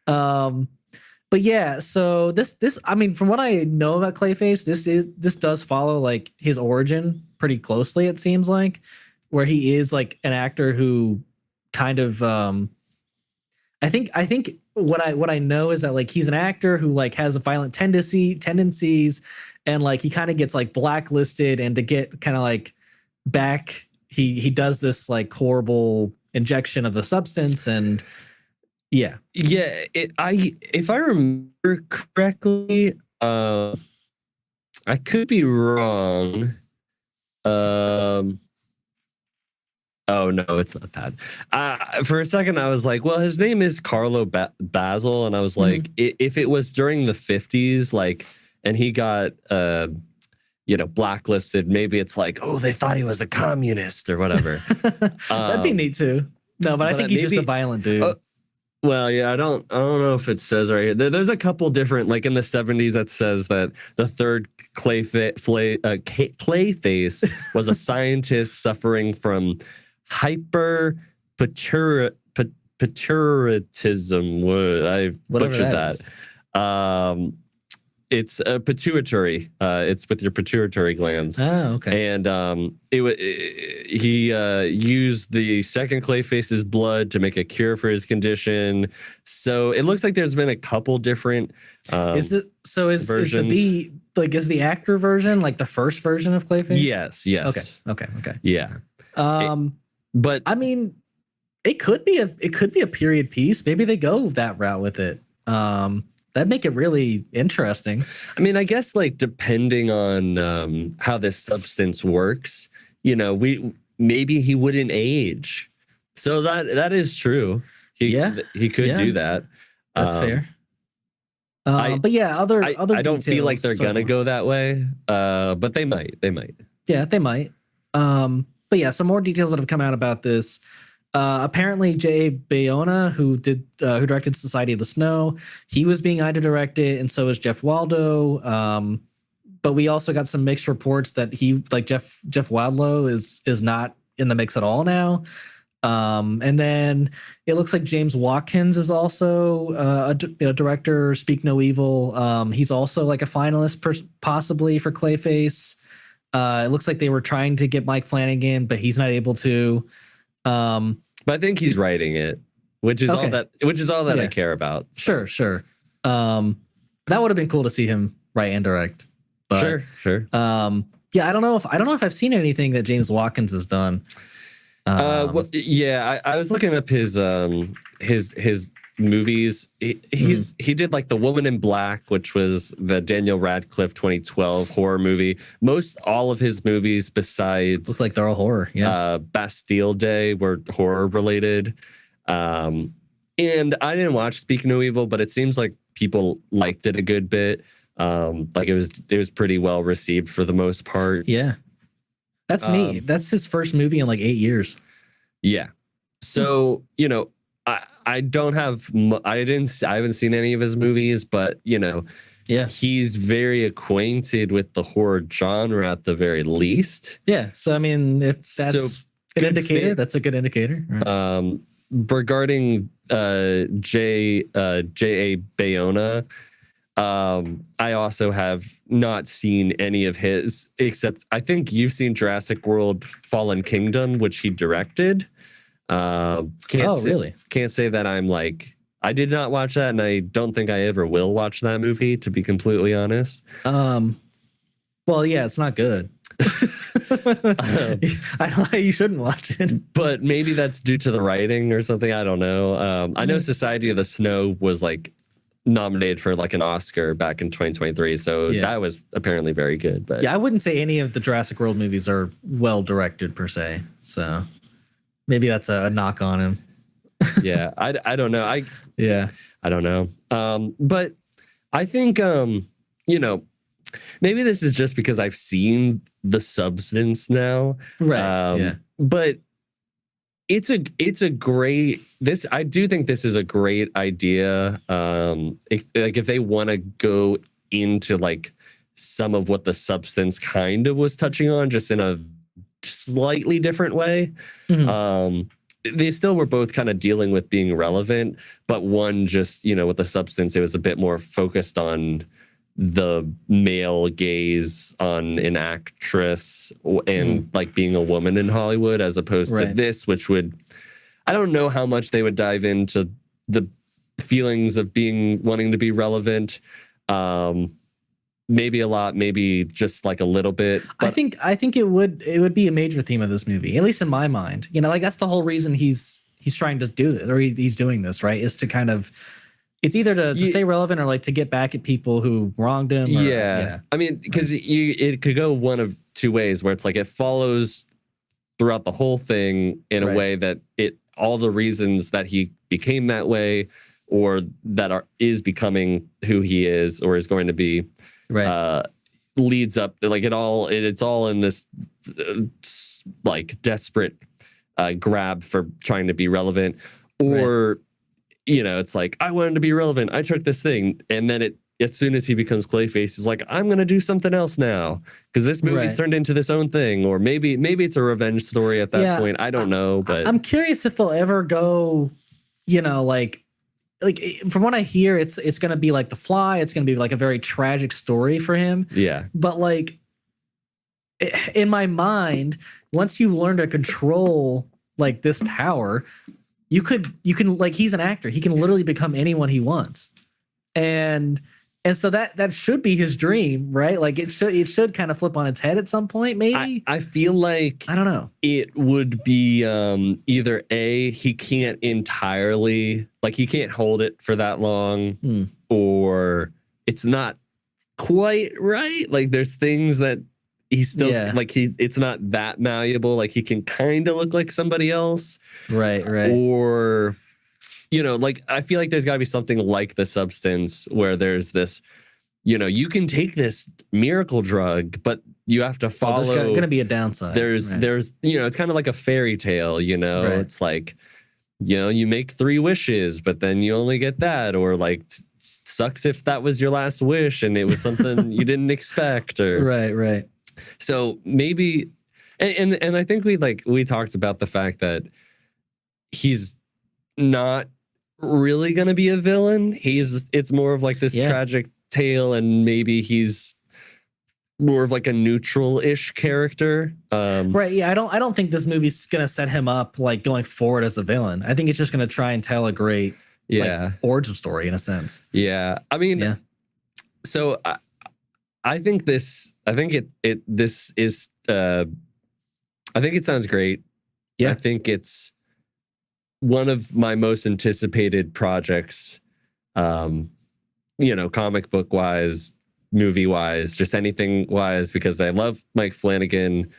[SPEAKER 1] But yeah, so this I mean, from what I know about Clayface, this does follow like his origin pretty closely, it seems like, where he is like an actor who kind of I think what I know is that like he's an actor who like has a violent tendencies, and like he kind of gets like blacklisted, and to get kind of like back, he does this like horrible injection of the substance. And yeah.
[SPEAKER 2] If I remember correctly, I could be wrong. Oh no, it's not that. For a second, I was like, well, his name is Carlo Basil, and I was like, if it was during the 50s, like, and he got blacklisted, maybe it's like, oh, they thought he was a communist or whatever.
[SPEAKER 1] That'd be neat too. No, but I think he's just a violent dude.
[SPEAKER 2] Well, yeah, I don't know if it says right here. There's a couple different, like in the 70s, that says that the third Clayface was a scientist suffering from hyperpatriotism. I butchered that. It's a pituitary. It's with your pituitary glands.
[SPEAKER 1] Oh, okay.
[SPEAKER 2] And he used the second Clayface's blood to make a cure for his condition. So it looks like there's been a couple different
[SPEAKER 1] is
[SPEAKER 2] versions.
[SPEAKER 1] Is the actor version like the first version of Clayface?
[SPEAKER 2] Yes.
[SPEAKER 1] Okay.
[SPEAKER 2] Yeah.
[SPEAKER 1] But I mean, it could be a period piece. Maybe they go that route with it. That'd make it really interesting.
[SPEAKER 2] I mean, I guess like depending on how this substance works, maybe he wouldn't age. So that is true. He could do that.
[SPEAKER 1] That's fair. But yeah, other
[SPEAKER 2] I don't
[SPEAKER 1] details,
[SPEAKER 2] feel like they're gonna go that way. But they might.
[SPEAKER 1] Yeah, they might. But yeah, some more details that have come out about this. Apparently, J.A. Bayona, who directed Society of the Snow, he was being eyed to direct it, and so is Jeff Waldo. But we also got some mixed reports that Jeff Waldo is not in the mix at all now. And then it looks like James Watkins is also a director. Speak No Evil. He's also like a finalist possibly for Clayface. It looks like they were trying to get Mike Flanagan, but he's not able to.
[SPEAKER 2] But I think he's writing it, which is all that I care about.
[SPEAKER 1] So. Sure. That would have been cool to see him write and direct. But,
[SPEAKER 2] sure.
[SPEAKER 1] Yeah, I don't know if I've seen anything that James Watkins has done.
[SPEAKER 2] I was looking up his movies. He did like The Woman in Black, which was the Daniel Radcliffe 2012 horror movie. Most all of his movies, besides
[SPEAKER 1] looks like they're all horror. Yeah,
[SPEAKER 2] Bastille Day, were horror related. And I didn't watch Speak No Evil, but it seems like people liked it a good bit. Like it was pretty well received for the most part.
[SPEAKER 1] Yeah, that's neat. That's his first movie in like 8 years.
[SPEAKER 2] Yeah. So I haven't seen any of his movies, but he's very acquainted with the horror genre at the very least.
[SPEAKER 1] Yeah. So I mean, that's an indicator. That's a good indicator. Right.
[SPEAKER 2] Regarding J.A. Bayona, I also have not seen any of his, except I think you've seen Jurassic World Fallen Kingdom, which he directed.
[SPEAKER 1] Really?
[SPEAKER 2] Can't say that I'm like, I did not watch that, and I don't think I ever will watch that movie, to be completely honest.
[SPEAKER 1] Well, yeah, it's not good. I don't know, you shouldn't watch it.
[SPEAKER 2] But maybe that's due to the writing or something. I don't know. I know Society of the Snow was like nominated for like an Oscar back in 2023, so that was apparently very good. But
[SPEAKER 1] yeah, I wouldn't say any of the Jurassic World movies are well directed per se. So maybe that's a knock on him.
[SPEAKER 2] yeah, I don't know. I don't know. But I think you know, maybe this is just because I've seen The Substance now,
[SPEAKER 1] right?
[SPEAKER 2] But it's a great I do think this is a great idea. If they want to go into like some of what The Substance kind of was touching on, just in a slightly different way. They still were both kind of dealing with being relevant, but one just, with The Substance, it was a bit more focused on the male gaze on an actress and like being a woman in Hollywood, as opposed to this, which would, I don't know how much they would dive into the feelings of wanting to be relevant. Maybe a lot, maybe just like a little bit. But
[SPEAKER 1] I think it would be a major theme of this movie, at least in my mind. Like that's the whole reason he's trying to do this, or he's doing this, right? Is to kind of, it's either to stay relevant or like to get back at people who wronged him. Or,
[SPEAKER 2] I mean, because it could go one of two ways, where it's like it follows throughout the whole thing in a way that all the reasons that he became that way, or that is becoming who he is or is going to be, leads up, like it's all in this like desperate grab for trying to be relevant, or it's like, I wanted to be relevant, I took this thing, and then as soon as he becomes Clayface, he's like, I'm gonna do something else now because this movie's turned into this own thing, or maybe it's a revenge story at that point. I don't know, but
[SPEAKER 1] I'm curious if they'll ever go, like from what I hear, it's going to be like The Fly. It's going to be like a very tragic story for him.
[SPEAKER 2] Yeah.
[SPEAKER 1] But like in my mind, once you learn to control like this power, you can like, he's an actor. He can literally become anyone he wants. And so that should be his dream, right? Like it should kind of flip on its head at some point, maybe.
[SPEAKER 2] I feel like,
[SPEAKER 1] I don't know,
[SPEAKER 2] it would be either he can't entirely, like he can't hold it for that long, or it's not quite right. Like there's things that he's still like it's not that malleable. Like he can kind of look like somebody else,
[SPEAKER 1] right?
[SPEAKER 2] Or like I feel like there's got to be something like The Substance, where there's this, you can take this miracle drug, but you have to follow.
[SPEAKER 1] There's going to be a downside.
[SPEAKER 2] There's it's kind of like a fairy tale. It's like, you make 3 wishes, but then you only get that, or like sucks if that was your last wish and it was something you didn't expect, or
[SPEAKER 1] right.
[SPEAKER 2] So maybe, and I think we talked about the fact that he's not really gonna be a villain. It's more of like this tragic tale, and maybe he's more of like a neutral-ish character.
[SPEAKER 1] Right. Yeah. I don't think this movie's gonna set him up like going forward as a villain. I think it's just gonna try and tell a great origin story in a sense.
[SPEAKER 2] Yeah. I mean, so I think this is I think it sounds great.
[SPEAKER 1] Yeah.
[SPEAKER 2] I think it's one of my most anticipated projects, comic book wise, movie wise, just anything wise, because I love Mike Flanagan.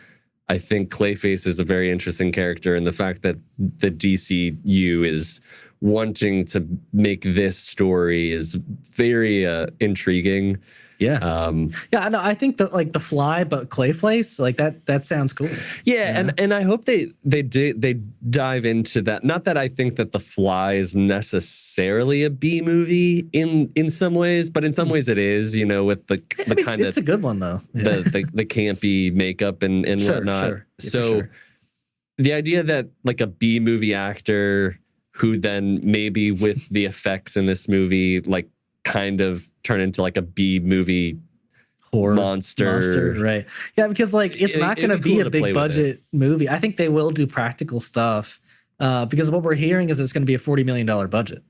[SPEAKER 2] I think Clayface is a very interesting character, and the fact that the DCU is wanting to make this story is very intriguing.
[SPEAKER 1] Yeah. No, I think that like The Fly, but Clayface, like that sounds cool.
[SPEAKER 2] Yeah, and I hope they dive into that. Not that I think that The Fly is necessarily a B movie in some ways, but in some ways it is. With the kind of,
[SPEAKER 1] it's a good one though.
[SPEAKER 2] Yeah. The campy makeup and whatnot. Sure. Yeah, so the idea that like a B movie actor who then maybe with the effects in this movie like kind of turn into like a B movie
[SPEAKER 1] horror
[SPEAKER 2] monster,
[SPEAKER 1] right? Yeah, because like it's not going to be a big budget movie. I think they will do practical stuff because what we're hearing is it's going to be a $40 million budget,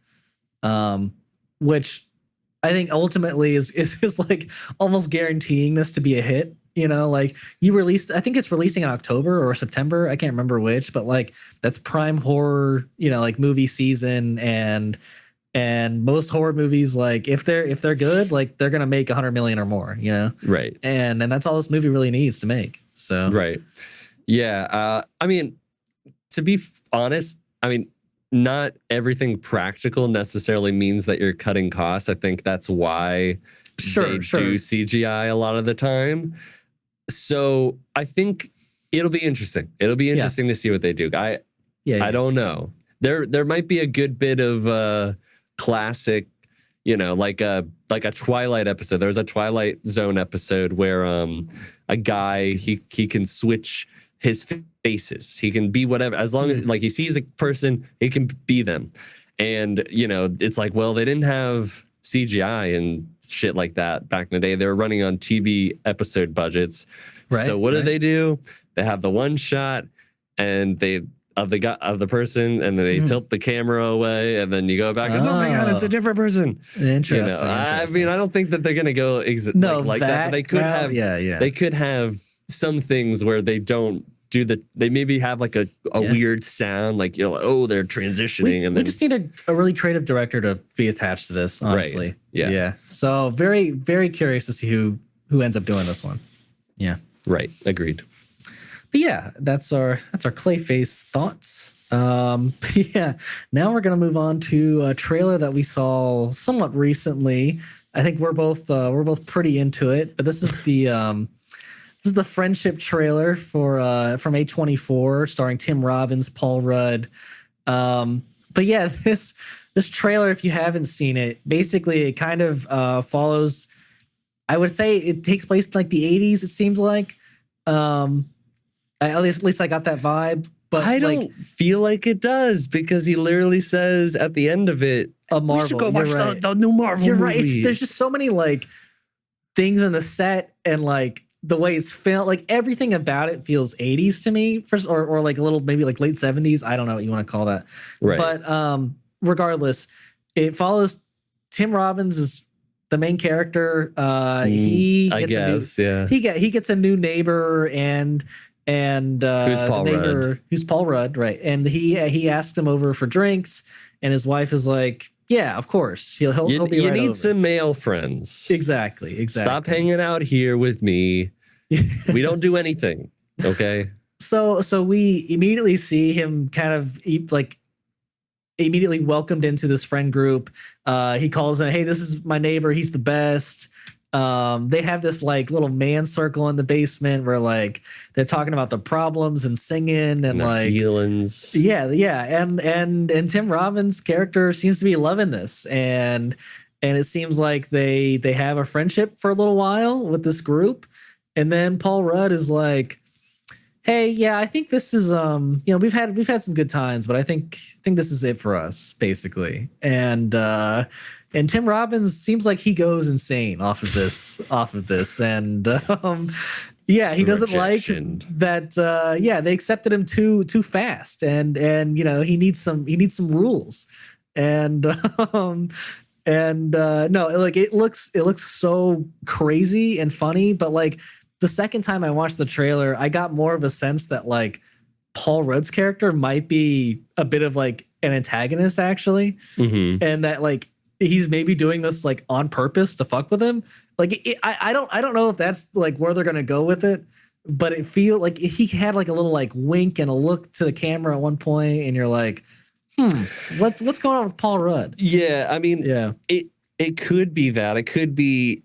[SPEAKER 1] which I think ultimately is like almost guaranteeing this to be a hit. You know, like you released, I think it's releasing in October or September. I can't remember which, but like that's prime horror, you know, like movie season. And most horror movies, like if they're good, like they're going to make 100 million or more, you know?
[SPEAKER 2] Right.
[SPEAKER 1] And that's all this movie really needs to make. So,
[SPEAKER 2] right. Yeah. I mean, to be honest, I mean, not everything practical necessarily means that you're cutting costs. I think that's why they do CGI a lot of the time. So I think it'll be interesting. It'll be interesting to see what they do. I don't know. There might be a good bit of classic, you know, like a Twilight episode. There was a Twilight Zone episode where a guy he can switch his faces. He can be whatever, as long as like he sees a person, he can be them. And you know, it's like, well, they didn't have CGI and shit like that back in the day. They were running on TV episode budgets. Right, so what do they do? They have the one shot and they of the person, and then they tilt the camera away, and then you go back and oh my god, it's a different person.
[SPEAKER 1] Interesting.
[SPEAKER 2] You know, I mean, I don't think that they're gonna go like that. But they could have they could have some things where they don't do they maybe have like a weird sound, like you're like, oh, they're transitioning, and then we just need
[SPEAKER 1] a really creative director to be attached to this, honestly.
[SPEAKER 2] Right. Yeah.
[SPEAKER 1] So very, very curious to see who ends up doing this one. Yeah.
[SPEAKER 2] Right. Agreed.
[SPEAKER 1] But yeah, that's our Clayface thoughts. Yeah. Now we're gonna move on to a trailer that we saw somewhat recently. I think we're both pretty into it. But this is the friendship trailer for from A24, starring Tim Robbins, Paul Rudd. But yeah, this trailer, if you haven't seen it, basically it kind of follows. I would say it takes place in like the 80s. It seems like. At least I got that vibe. But
[SPEAKER 2] I don't feel like it does, because he literally says at the end of it,
[SPEAKER 1] a Marvel.
[SPEAKER 2] We should go watch the new Marvel
[SPEAKER 1] You're
[SPEAKER 2] movie.
[SPEAKER 1] Right. There's just so many like things in the set and like the way it's filmed, like everything about it feels 80s to me, or like a little maybe like late 70s. I don't know what you want to call that.
[SPEAKER 2] Right.
[SPEAKER 1] But regardless, it follows Tim Robbins is the main character. He gets a new neighbor and
[SPEAKER 2] who's Paul Rudd?
[SPEAKER 1] Who's Paul Rudd, right? And he asked him over for drinks, and his wife is like, "Yeah, of course, he'll be right over."
[SPEAKER 2] You need some male friends.
[SPEAKER 1] Exactly.
[SPEAKER 2] Stop hanging out here with me. We don't do anything, okay?
[SPEAKER 1] So we immediately see him kind of like immediately welcomed into this friend group. He calls him, "Hey, this is my neighbor. He's the best." They have this like little man circle in the basement where like they're talking about the problems and singing and like
[SPEAKER 2] feelings.
[SPEAKER 1] Yeah. And Tim Robbins' character seems to be loving this. And it seems like they have a friendship for a little while with this group. And then Paul Rudd is like, "Hey, yeah, I think this is we've had some good times, but I think this is it for us, basically." And Tim Robbins seems like he goes insane off of this. And he doesn't like that. They accepted him too fast, and he needs some rules. And no, like it looks so crazy and funny, but like the second time I watched the trailer, I got more of a sense that like Paul Rudd's character might be a bit of like an antagonist actually, and that like he's maybe doing this like on purpose to fuck with him. Like I don't know if that's like where they're gonna go with it, but it feels like he had like a little like wink and a look to the camera at one point, and you're like, what's going on with Paul Rudd?
[SPEAKER 2] Yeah, I mean, it could be that. It could be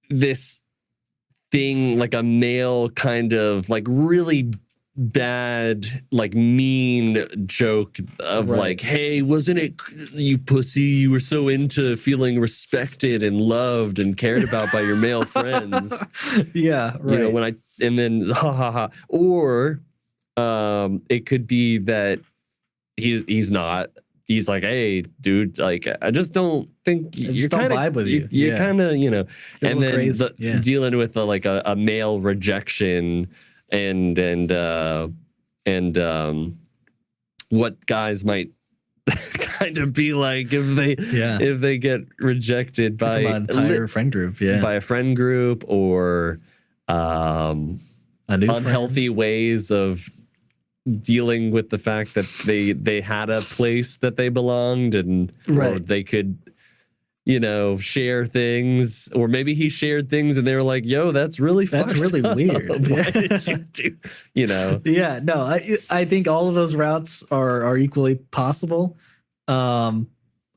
[SPEAKER 2] this thing like a male kind of like really bad, like mean joke of like, "Hey, wasn't it you pussy? You were so into feeling respected and loved and cared about by your male friends."
[SPEAKER 1] Yeah, right.
[SPEAKER 2] You know, and then ha ha ha. Or it could be that he's not. He's like, "Hey, dude, like I just don't think you're kind of vibe with you. You're kind of, and then dealing with a male rejection and what guys might kind of be like if they get rejected by
[SPEAKER 1] an entire friend group,
[SPEAKER 2] by a friend group, or um,
[SPEAKER 1] A new
[SPEAKER 2] unhealthy ways of dealing with the fact that they had a place that they belonged and or they could, share things, or maybe he shared things and they were like, yo, that's really
[SPEAKER 1] really weird.
[SPEAKER 2] Why did you do,
[SPEAKER 1] Yeah, no, I think all of those routes are equally possible. I'm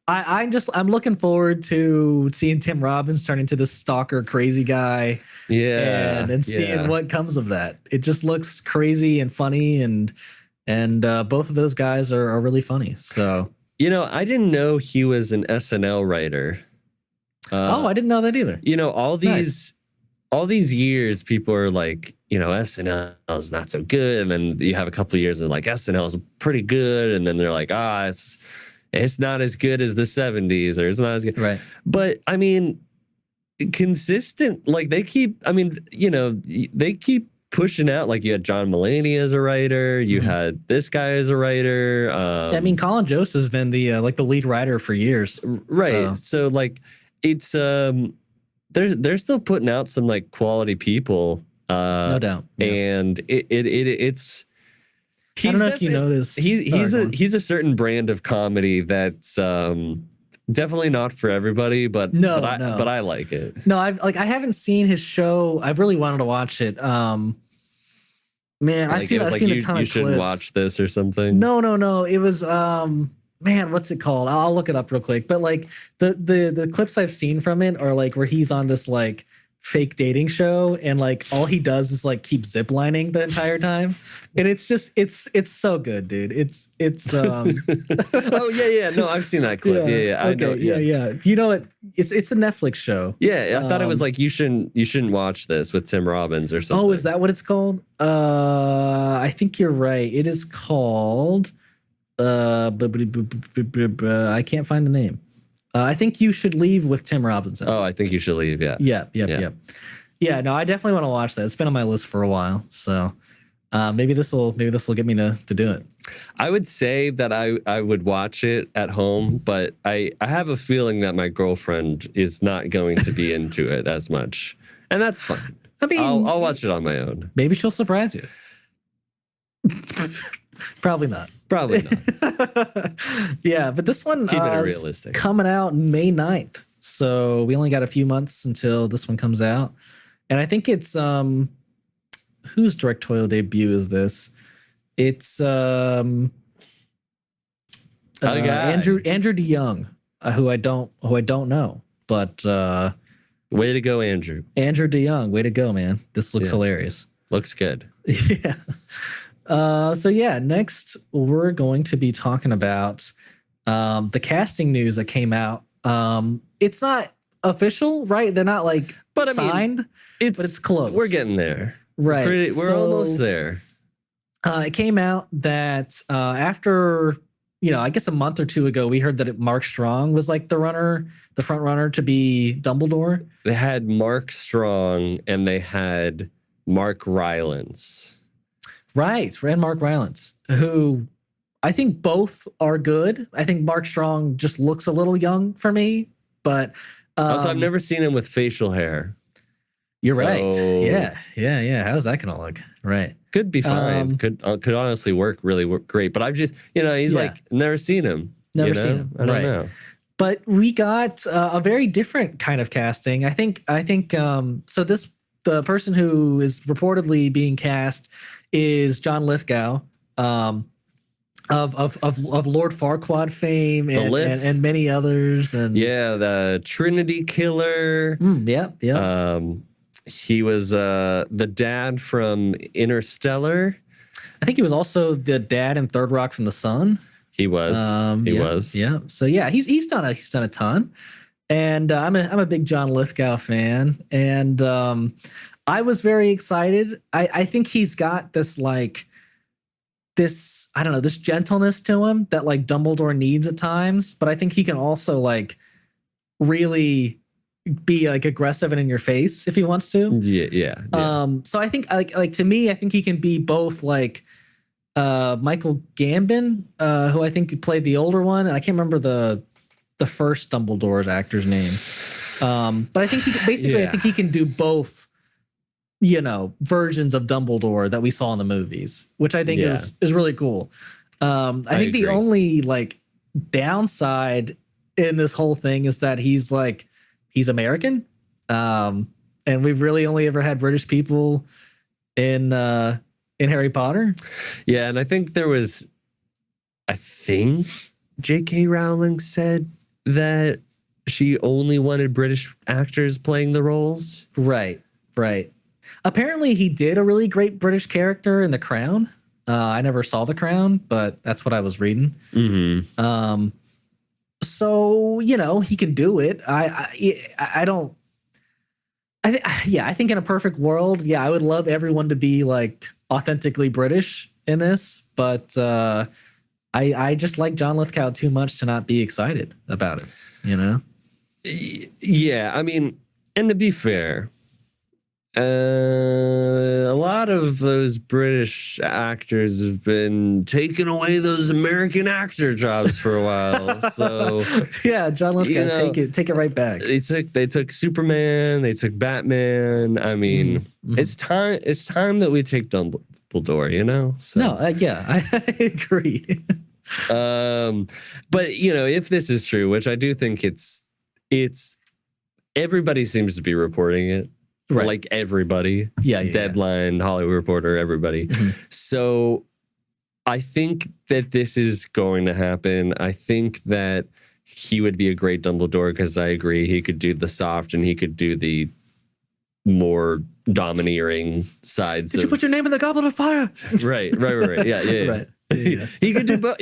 [SPEAKER 1] looking forward to seeing Tim Robbins turn into this stalker crazy guy.
[SPEAKER 2] Yeah.
[SPEAKER 1] And seeing what comes of that. It just looks crazy and funny, and both of those guys are really funny. So
[SPEAKER 2] I didn't know he was an SNL writer.
[SPEAKER 1] I didn't know that either.
[SPEAKER 2] All these years, people are like, SNL is not so good, and then you have a couple of years of like SNL is pretty good, and then they're like, it's not as good as the 70s, or it's not as good.
[SPEAKER 1] Right.
[SPEAKER 2] But I mean, consistent, like they keep pushing out. Like you had John Mulaney as a writer, you had this guy as a writer.
[SPEAKER 1] Colin Jost has been the lead writer for years.
[SPEAKER 2] Right. So like it's they're still putting out some like quality people.
[SPEAKER 1] No doubt. Yeah.
[SPEAKER 2] And it's
[SPEAKER 1] I don't know if you noticed.
[SPEAKER 2] He's a certain brand of comedy that's definitely not for everybody, but I like it.
[SPEAKER 1] No, I haven't seen his show. I've really wanted to watch it. Man, I've seen a ton of clips.
[SPEAKER 2] You should watch this or something.
[SPEAKER 1] No. It was man, what's it called? I'll look it up real quick. But like the clips I've seen from it are like where he's on this like fake dating show, and like all he does is like keep ziplining the entire time, and it's just it's so good, dude. It's
[SPEAKER 2] oh yeah no, I've seen that clip. Yeah I know.
[SPEAKER 1] Yeah you know it. It's a Netflix show.
[SPEAKER 2] Yeah, I thought it was like you shouldn't watch this with Tim Robbins or something.
[SPEAKER 1] Oh, is that what it's called? I think you're right. It is called I can't find the name. I think You Should Leave with Tim Robinson.
[SPEAKER 2] Oh, I think You Should Leave. Yeah.
[SPEAKER 1] Yeah. No, I definitely want to watch that. It's been on my list for a while, so maybe this will get me to do it.
[SPEAKER 2] I would say that I would watch it at home, but I have a feeling that my girlfriend is not going to be into it as much, and that's fine.
[SPEAKER 1] I mean,
[SPEAKER 2] I'll watch it on my own.
[SPEAKER 1] Maybe she'll surprise you. Probably not. Yeah, but this one
[SPEAKER 2] keeping it realistic,
[SPEAKER 1] coming out May 9th. So we only got a few months until this one comes out. And I think it's whose directorial debut is this? It's Andrew DeYoung, who I don't know. But
[SPEAKER 2] way to go, Andrew.
[SPEAKER 1] Andrew DeYoung, way to go, man. This looks hilarious.
[SPEAKER 2] Looks good.
[SPEAKER 1] Yeah. Next we're going to be talking about the casting news that came out. It's not official, right? They're not like signed, but it's close.
[SPEAKER 2] We're getting there.
[SPEAKER 1] Right.
[SPEAKER 2] We're almost there.
[SPEAKER 1] It came out that after, I guess a month or two ago, we heard that Mark Strong was like the front runner to be Dumbledore.
[SPEAKER 2] They had Mark Strong and they had Mark Rylance.
[SPEAKER 1] Right, and Mark Rylance, who I think both are good. I think Mark Strong just looks a little young for me, but
[SPEAKER 2] also I've never seen him with facial hair.
[SPEAKER 1] You're right. Yeah. How's that gonna look? Right.
[SPEAKER 2] Could be fine. Could honestly work great. But I've just he's like never seen him.
[SPEAKER 1] Never seen him.
[SPEAKER 2] I don't know.
[SPEAKER 1] But we got a very different kind of casting. I think. So the person who is reportedly being cast is John Lithgow, of Lord Farquaad fame and many others, and
[SPEAKER 2] the Trinity Killer.
[SPEAKER 1] Yeah.
[SPEAKER 2] He was the dad from Interstellar.
[SPEAKER 1] I think he was also the dad in Third Rock from the Sun.
[SPEAKER 2] He was. He was.
[SPEAKER 1] Yeah. So he's done a ton, and I'm a big John Lithgow fan, and I was very excited. I think he's got this this gentleness to him that like Dumbledore needs at times, but I think he can also like really be like aggressive and in your face if he wants to.
[SPEAKER 2] Yeah.
[SPEAKER 1] So I think like to me, I think he can be both like Michael Gambon, who I think played the older one, and I can't remember the first Dumbledore's actor's name. But I think I think he can do both versions of Dumbledore that we saw in the movies, which I think is really cool. I think the only like downside in this whole thing is that he's American. And we've really only ever had British people in Harry Potter.
[SPEAKER 2] Yeah, and I think J.K. Rowling said that she only wanted British actors playing the roles.
[SPEAKER 1] Right. Apparently, he did a really great British character in The Crown. I never saw The Crown, but that's what I was reading.
[SPEAKER 2] Mm-hmm.
[SPEAKER 1] So he can do it. I don't. I think in a perfect world, I would love everyone to be like authentically British in this, but I just like John Lithgow too much to not be excited about it.
[SPEAKER 2] Yeah, I mean, and to be fair, a lot of those British actors have been taking away those American actor jobs for a while. So
[SPEAKER 1] yeah, John Lithgow, take it right back.
[SPEAKER 2] They took Superman, they took Batman. I mean, it's time that we take Dumbledore. So.
[SPEAKER 1] No, I agree.
[SPEAKER 2] But if this is true, which I do think it's everybody seems to be reporting it. Right. Like everybody. Deadline, Hollywood Reporter, everybody. Mm-hmm. So I think that this is going to happen. I think that he would be a great Dumbledore because I agree he could do the soft and he could do the more domineering sides.
[SPEAKER 1] Did you put your name in the Goblet of Fire?
[SPEAKER 2] Right. Yeah.
[SPEAKER 1] Right. Yeah.
[SPEAKER 2] He could do both.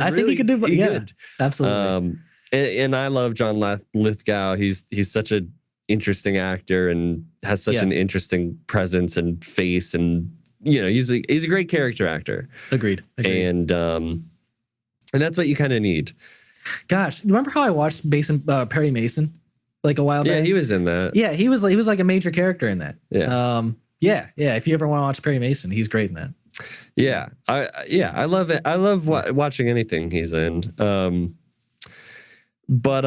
[SPEAKER 1] I think he could do both. Yeah, absolutely.
[SPEAKER 2] And I love John Lithgow. He's such an interesting actor and has such an interesting presence and face, and he's a great character actor.
[SPEAKER 1] Agreed.
[SPEAKER 2] And that's what you kind of need.
[SPEAKER 1] Gosh, remember how I watched Perry Mason like a while back?
[SPEAKER 2] Yeah, he was in that.
[SPEAKER 1] Yeah, he was like a major character in that.
[SPEAKER 2] Yeah.
[SPEAKER 1] Yeah. If you ever want to watch Perry Mason, he's great in that.
[SPEAKER 2] Yeah, I love it. I love watching anything he's in. But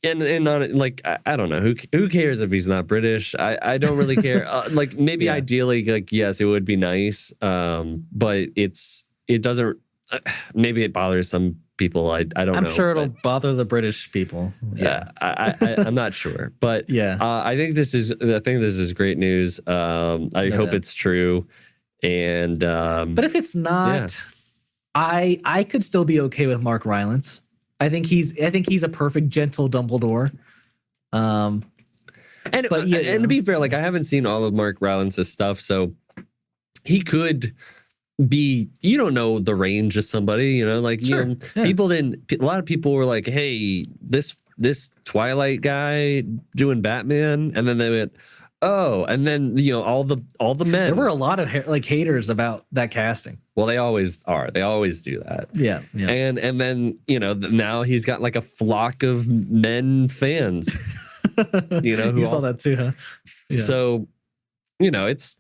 [SPEAKER 2] and on like I don't know who cares if he's not British. I don't really care. Like maybe ideally, like yes, it would be nice. But it doesn't. Maybe it bothers some people. I don't know.
[SPEAKER 1] I'm sure it'll bother the British people.
[SPEAKER 2] Yeah, I'm not sure, but I think this is great news. I hope it's true. And
[SPEAKER 1] but if it's not, I could still be okay with Mark Rylance. I think he's a perfect gentle Dumbledore. And
[SPEAKER 2] to be fair, like I haven't seen all of Mark Rylance's stuff, so he could be. You don't know the range of somebody, like people didn't. A lot of people were like, "Hey, this Twilight guy doing Batman," and then they went. Oh, and then all the men.
[SPEAKER 1] There were a lot of haters about that casting.
[SPEAKER 2] Well, they always are. They always do that.
[SPEAKER 1] Yeah.
[SPEAKER 2] And then now he's got like a flock of men fans.
[SPEAKER 1] You saw that too, huh? Yeah.
[SPEAKER 2] So, it's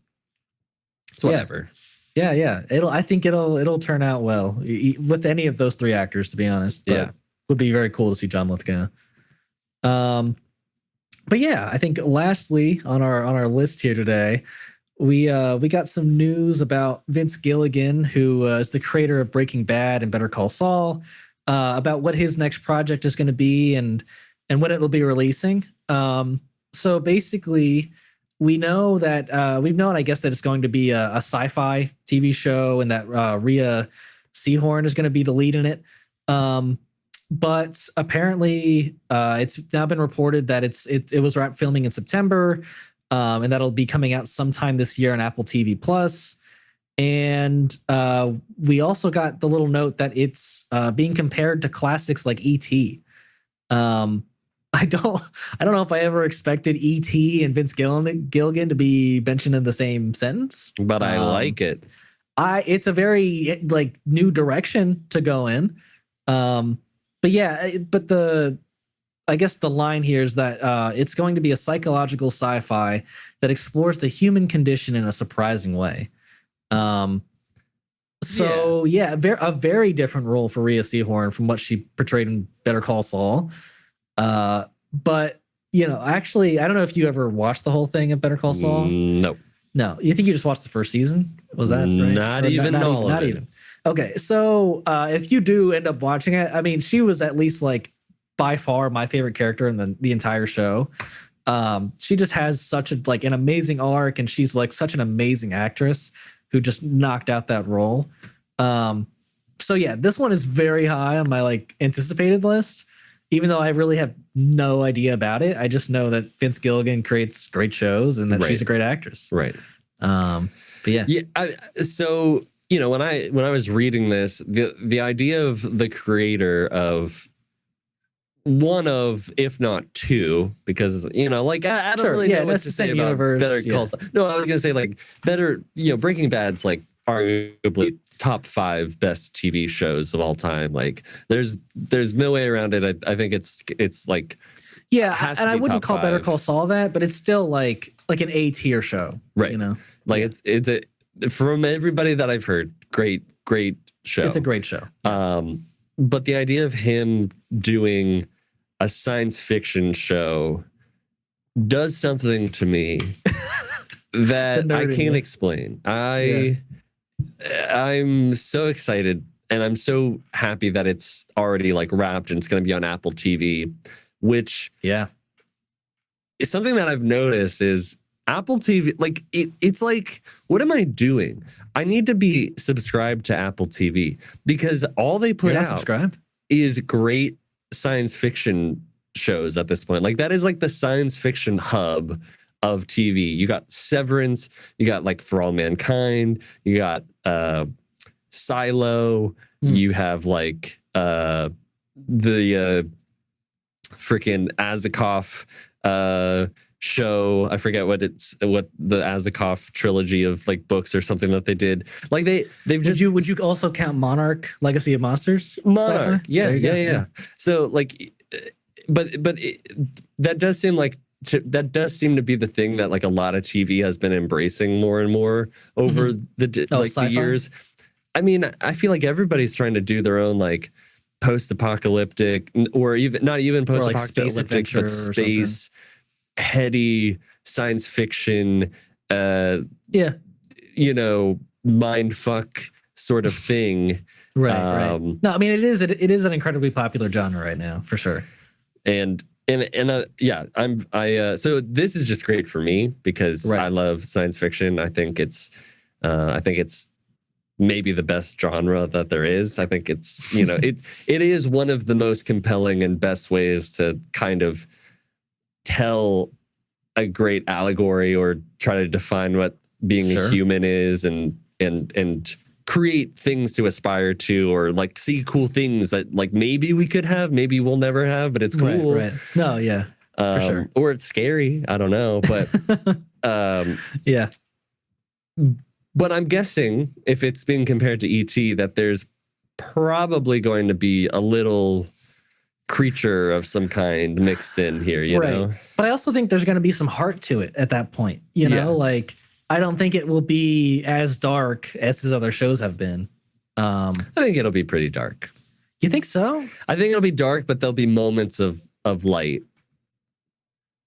[SPEAKER 2] whatever.
[SPEAKER 1] Yeah. I think it'll turn out well with any of those three actors, to be honest. But would be very cool to see John Lithgow. But yeah, I think lastly on our list here today, we got some news about Vince Gilligan, who is the creator of Breaking Bad and Better Call Saul, about what his next project is going to be and when it will be releasing. So basically, we know that we've known, I guess, that it's going to be a sci-fi TV show and that Rhea Seehorn is going to be the lead in it. But apparently, it's now been reported that it was wrapped filming in September, and that'll be coming out sometime this year on Apple TV Plus. And we also got the little note that it's being compared to classics like E.T. I don't know if I ever expected E.T. and Vince Gilligan to be mentioned in the same sentence,
[SPEAKER 2] but I like it.
[SPEAKER 1] It's a very new direction to go in. But I guess the line here is that it's going to be a psychological sci-fi that explores the human condition in a surprising way. A very different role for Rhea Seehorn from what she portrayed in Better Call Saul. But actually, I don't know if you ever watched the whole thing of Better Call Saul.
[SPEAKER 2] No.
[SPEAKER 1] No, you think you just watched the first season? Was that right?
[SPEAKER 2] Not
[SPEAKER 1] Or
[SPEAKER 2] even all of
[SPEAKER 1] not
[SPEAKER 2] it.
[SPEAKER 1] even. Okay, so if you do end up watching it, I mean, she was at least like by far my favorite character in the entire show. She just has such a like an amazing arc, and she's like such an amazing actress who just knocked out that role. So yeah, this one is very high on my like anticipated list, even though I really have no idea about it. I just know that Vince Gilligan creates great shows and that she's a great actress.
[SPEAKER 2] Right.
[SPEAKER 1] But yeah.
[SPEAKER 2] Yeah. So, you know, when I was reading this, the idea of the creator of one of, if not two, because, you know, like I don't really know what to say about Better Call Saul. No, I was gonna say like better, you know, Breaking Bad's like arguably top 5 best TV shows of all time. Like there's no way around it. I think it's like
[SPEAKER 1] and I wouldn't call Better Call Saul that, but it's still like an A tier show,
[SPEAKER 2] right?
[SPEAKER 1] You know,
[SPEAKER 2] like it's a from everybody that I've heard, great show.
[SPEAKER 1] It's a great show.
[SPEAKER 2] But the idea of him doing a science fiction show does something to me that I can't explain. I'm so excited, and I'm so happy that it's already like wrapped and it's going to be on Apple TV, which is something that I've noticed is Apple TV. Like it's like, what am I doing? I need to be subscribed to Apple TV because all they put out is great science fiction shows at this point. Like that is like the science fiction hub of TV. You got Severance, you got like For All Mankind, you got Silo, you have like the freaking Azakoff show. I forget what the Azakoff trilogy of like books or something that they did. Like they've just
[SPEAKER 1] would you also count Monarch Legacy of Monsters?
[SPEAKER 2] Monarch. Yeah. So like but that does seem to be the thing that like a lot of TV has been embracing more and more over the years. I mean, I feel like everybody's trying to do their own like post-apocalyptic, or even not even post-apocalyptic, but space heady science fiction. You know, mind fuck sort of thing.
[SPEAKER 1] Right. No, I mean it is an incredibly popular genre right now for sure.
[SPEAKER 2] So this is just great for me because I love science fiction. I think it's maybe the best genre that there is. I think it's, you know, it is one of the most compelling and best ways to kind of tell a great allegory or try to define what being a human is and create things to aspire to, or like see cool things that like maybe we could have, maybe we'll never have, but it's cool.
[SPEAKER 1] Right. No, yeah, for sure.
[SPEAKER 2] Or it's scary. I don't know, but But I'm guessing if it's being compared to E.T., that there's probably going to be a little creature of some kind mixed in here, you know?
[SPEAKER 1] But I also think there's going to be some heart to it at that point, you know? Like, I don't think it will be as dark as his other shows have been.
[SPEAKER 2] I think it'll be pretty dark.
[SPEAKER 1] You think so?
[SPEAKER 2] I think it'll be dark, but there'll be moments of light.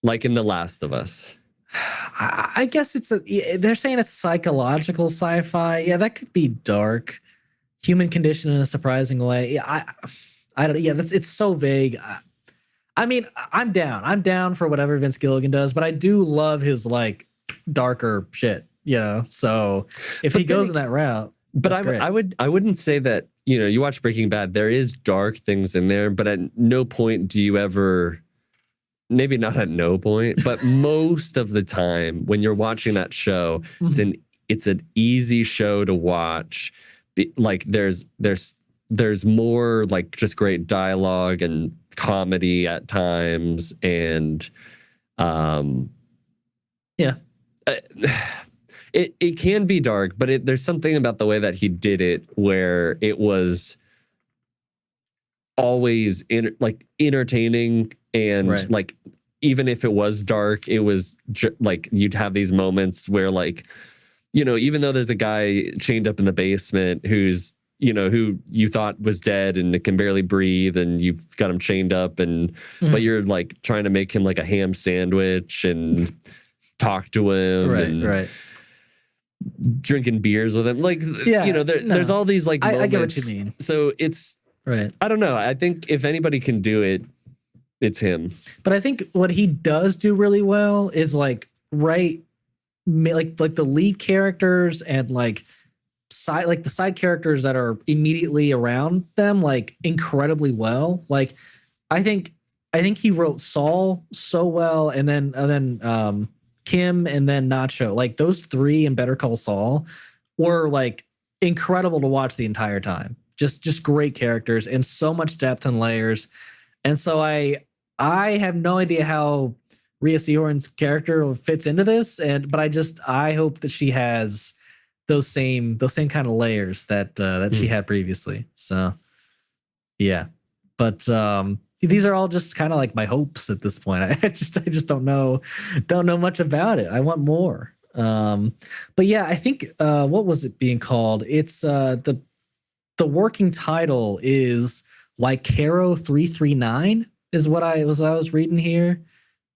[SPEAKER 2] Like in The Last of Us.
[SPEAKER 1] I guess they're saying it's psychological sci-fi. Yeah, that could be dark. Human condition in a surprising way. Yeah, I don't. Yeah, it's so vague. I mean, I'm down. I'm down for whatever Vince Gilligan does, but I do love his like darker shit. You know, so if he goes in that route,
[SPEAKER 2] but I wouldn't say that. You know, you watch Breaking Bad. There is dark things in there, but at no point do you ever. Maybe not at no point, but most of the time when you're watching that show, it's an easy show to watch. Like there's more like just great dialogue and comedy at times, and it can be dark, but there's something about the way that he did it where it was always entertaining. And like, even if it was dark, it was like you'd have these moments where, like, you know, even though there's a guy chained up in the basement who's, you know, who you thought was dead and can barely breathe, and you've got him chained up, and but you're like trying to make him like a ham sandwich and talk to him, drinking beers with him. Like, there's all these like moments.
[SPEAKER 1] I get what you mean.
[SPEAKER 2] So it's
[SPEAKER 1] right.
[SPEAKER 2] I don't know. I think if anybody can do it, it's him.
[SPEAKER 1] But I think what he does do really well is like the lead characters and the side characters that are immediately around them, like incredibly well. Like I think he wrote Saul so well, and then Kim and then Nacho. Like those three in Better Call Saul were like incredible to watch the entire time. Just great characters and so much depth and layers. And so I have no idea how Rhea Seehorn's character fits into this, but I hope that she has those same kind of layers that she had previously. So yeah, but these are all just kind of like my hopes at this point. I just don't know much about it. I want more. But yeah, I think what was it being called? It's the working title is Lycaro 339 is what I was reading here.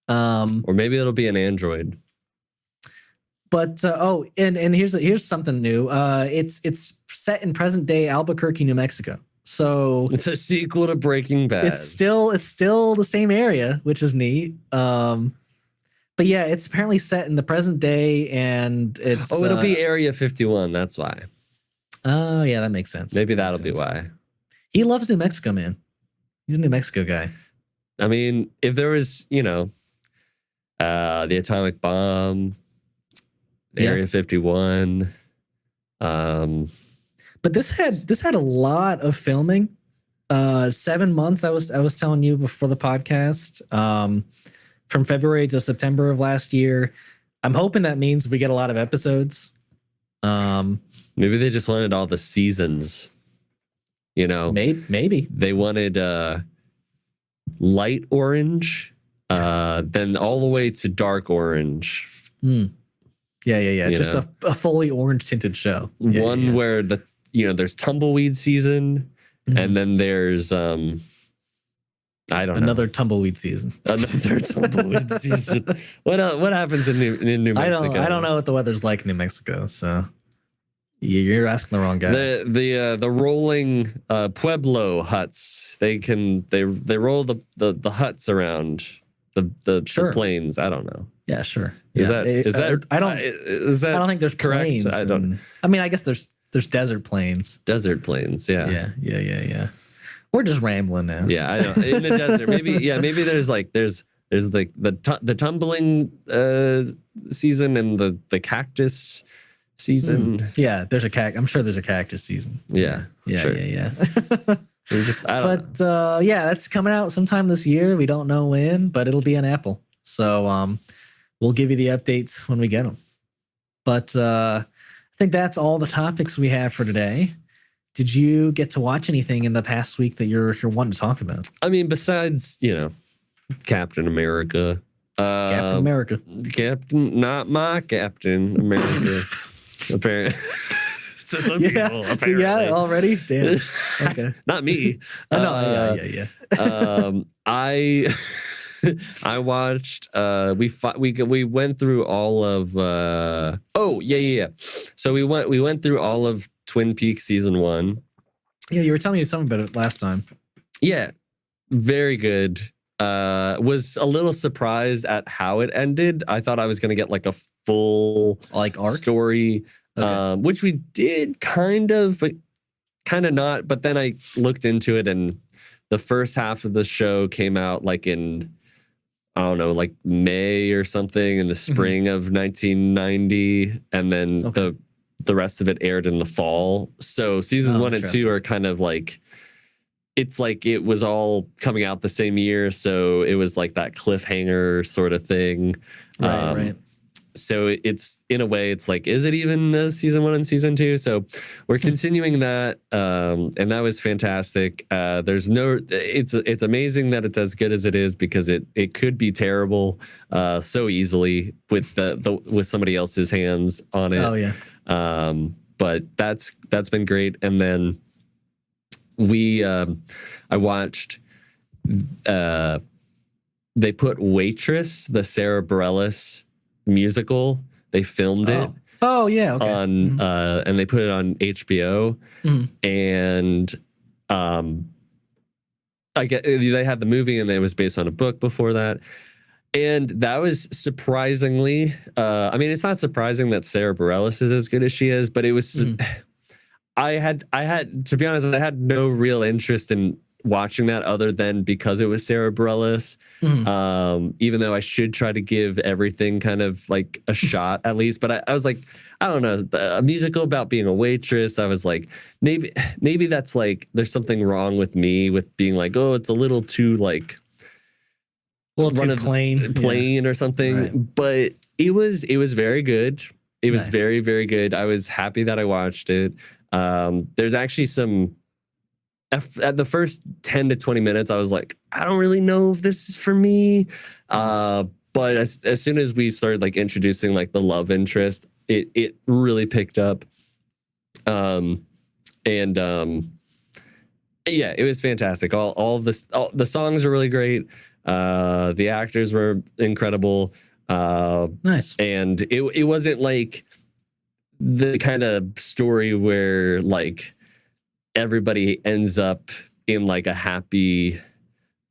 [SPEAKER 2] Or maybe it'll be an android.
[SPEAKER 1] But and here's something new. It's set in present day Albuquerque, New Mexico. So
[SPEAKER 2] it's a sequel to Breaking Bad.
[SPEAKER 1] It's still the same area, which is neat. But yeah, it's apparently set in the present day, and it's
[SPEAKER 2] it'll be Area 51. That's why.
[SPEAKER 1] Oh yeah, that makes sense.
[SPEAKER 2] Maybe that'll be why.
[SPEAKER 1] He loves New Mexico, man. He's a New Mexico guy.
[SPEAKER 2] I mean, if there was, the atomic bomb, Area 51.
[SPEAKER 1] But this had a lot of filming. 7 months. I was telling you before the podcast. From February to September of last year. I'm hoping that means we get a lot of episodes.
[SPEAKER 2] Maybe they just wanted all the seasons.
[SPEAKER 1] Maybe
[SPEAKER 2] they wanted light orange, then all the way to dark orange.
[SPEAKER 1] Yeah. Just a fully orange tinted show.
[SPEAKER 2] Where there's tumbleweed season, and then there's I don't know.
[SPEAKER 1] Another tumbleweed season.
[SPEAKER 2] Another tumbleweed season. What happens in New Mexico?
[SPEAKER 1] I don't know what the weather's like in New Mexico, so you're asking the wrong guy.
[SPEAKER 2] The rolling Pueblo huts. They roll the huts around the plains. I don't know.
[SPEAKER 1] Yeah, sure.
[SPEAKER 2] Is that
[SPEAKER 1] I don't think there's
[SPEAKER 2] correct?
[SPEAKER 1] plains.
[SPEAKER 2] I don't.
[SPEAKER 1] I mean, I guess there's desert plains.
[SPEAKER 2] Desert plains. Yeah.
[SPEAKER 1] Yeah. We're just rambling now.
[SPEAKER 2] Yeah, I know. In the desert, maybe there's the tumbling season and the cactus season.
[SPEAKER 1] Yeah, I'm sure there's a cactus season.
[SPEAKER 2] Yeah. Sure.
[SPEAKER 1] Yeah.
[SPEAKER 2] Know.
[SPEAKER 1] Yeah, that's coming out sometime this year. We don't know when, but it'll be on Apple. So we'll give you the updates when we get them. But I think that's all the topics we have for today. Did you get to watch anything in the past week that you're wanting to talk about?
[SPEAKER 2] I mean, besides, Captain America.
[SPEAKER 1] Captain America.
[SPEAKER 2] Not my Captain America. Apparently. To some people, apparently.
[SPEAKER 1] Yeah, already? Damn. Okay.
[SPEAKER 2] Not me.
[SPEAKER 1] Yeah.
[SPEAKER 2] I watched we went through all of so we went through all of Twin Peaks season 1.
[SPEAKER 1] Yeah, you were telling me something about it last time.
[SPEAKER 2] Yeah, very good. Was a little surprised at how it ended. I thought I was gonna get like a full
[SPEAKER 1] arc
[SPEAKER 2] story, which we did kind of, but kind of not. But then I looked into it, and the first half of the show came out like in, I don't know, like May or something in the spring of 1990, and then the rest of it aired in the fall. So seasons 1 and 2 are kind of like, it's like it was all coming out the same year, so it was like that cliffhanger sort of thing.
[SPEAKER 1] Right.
[SPEAKER 2] So it's, in a way, it's like, is it even season 1 and season 2? So we're continuing that, and that was fantastic. It's amazing that it's as good as it is, because it could be terrible so easily with with somebody else's hands on it.
[SPEAKER 1] Oh yeah.
[SPEAKER 2] But that's been great. And then I watched, they put Waitress, the Sarah Bareilles musical. They filmed it.
[SPEAKER 1] Oh yeah, okay.
[SPEAKER 2] on and they put it on HBO, and I get they had the movie, and it was based on a book before that. And that was surprisingly, I mean, it's not surprising that Sarah Bareilles is as good as she is, but it was, I had, to be honest, I had no real interest in watching that other than because it was Sarah Bareilles. Even though I should try to give everything kind of like a shot at least, but I was like, I don't know, a musical about being a waitress. I was like, maybe that's like, there's something wrong with me with being like, oh, it's a little too like,
[SPEAKER 1] a little too plain
[SPEAKER 2] or something.
[SPEAKER 1] Right.
[SPEAKER 2] But it was very good. It was
[SPEAKER 1] Nice.
[SPEAKER 2] very, very good. I was happy that I watched it. There's actually some at the first 10 to 20 minutes, I was like, I don't really know if this is for me. But as soon as we started like introducing like the love interest, it really picked up. Yeah, it was fantastic. All the songs are really great. The actors were incredible.
[SPEAKER 1] Nice.
[SPEAKER 2] And it wasn't like the kind of story where like everybody ends up in like a happy,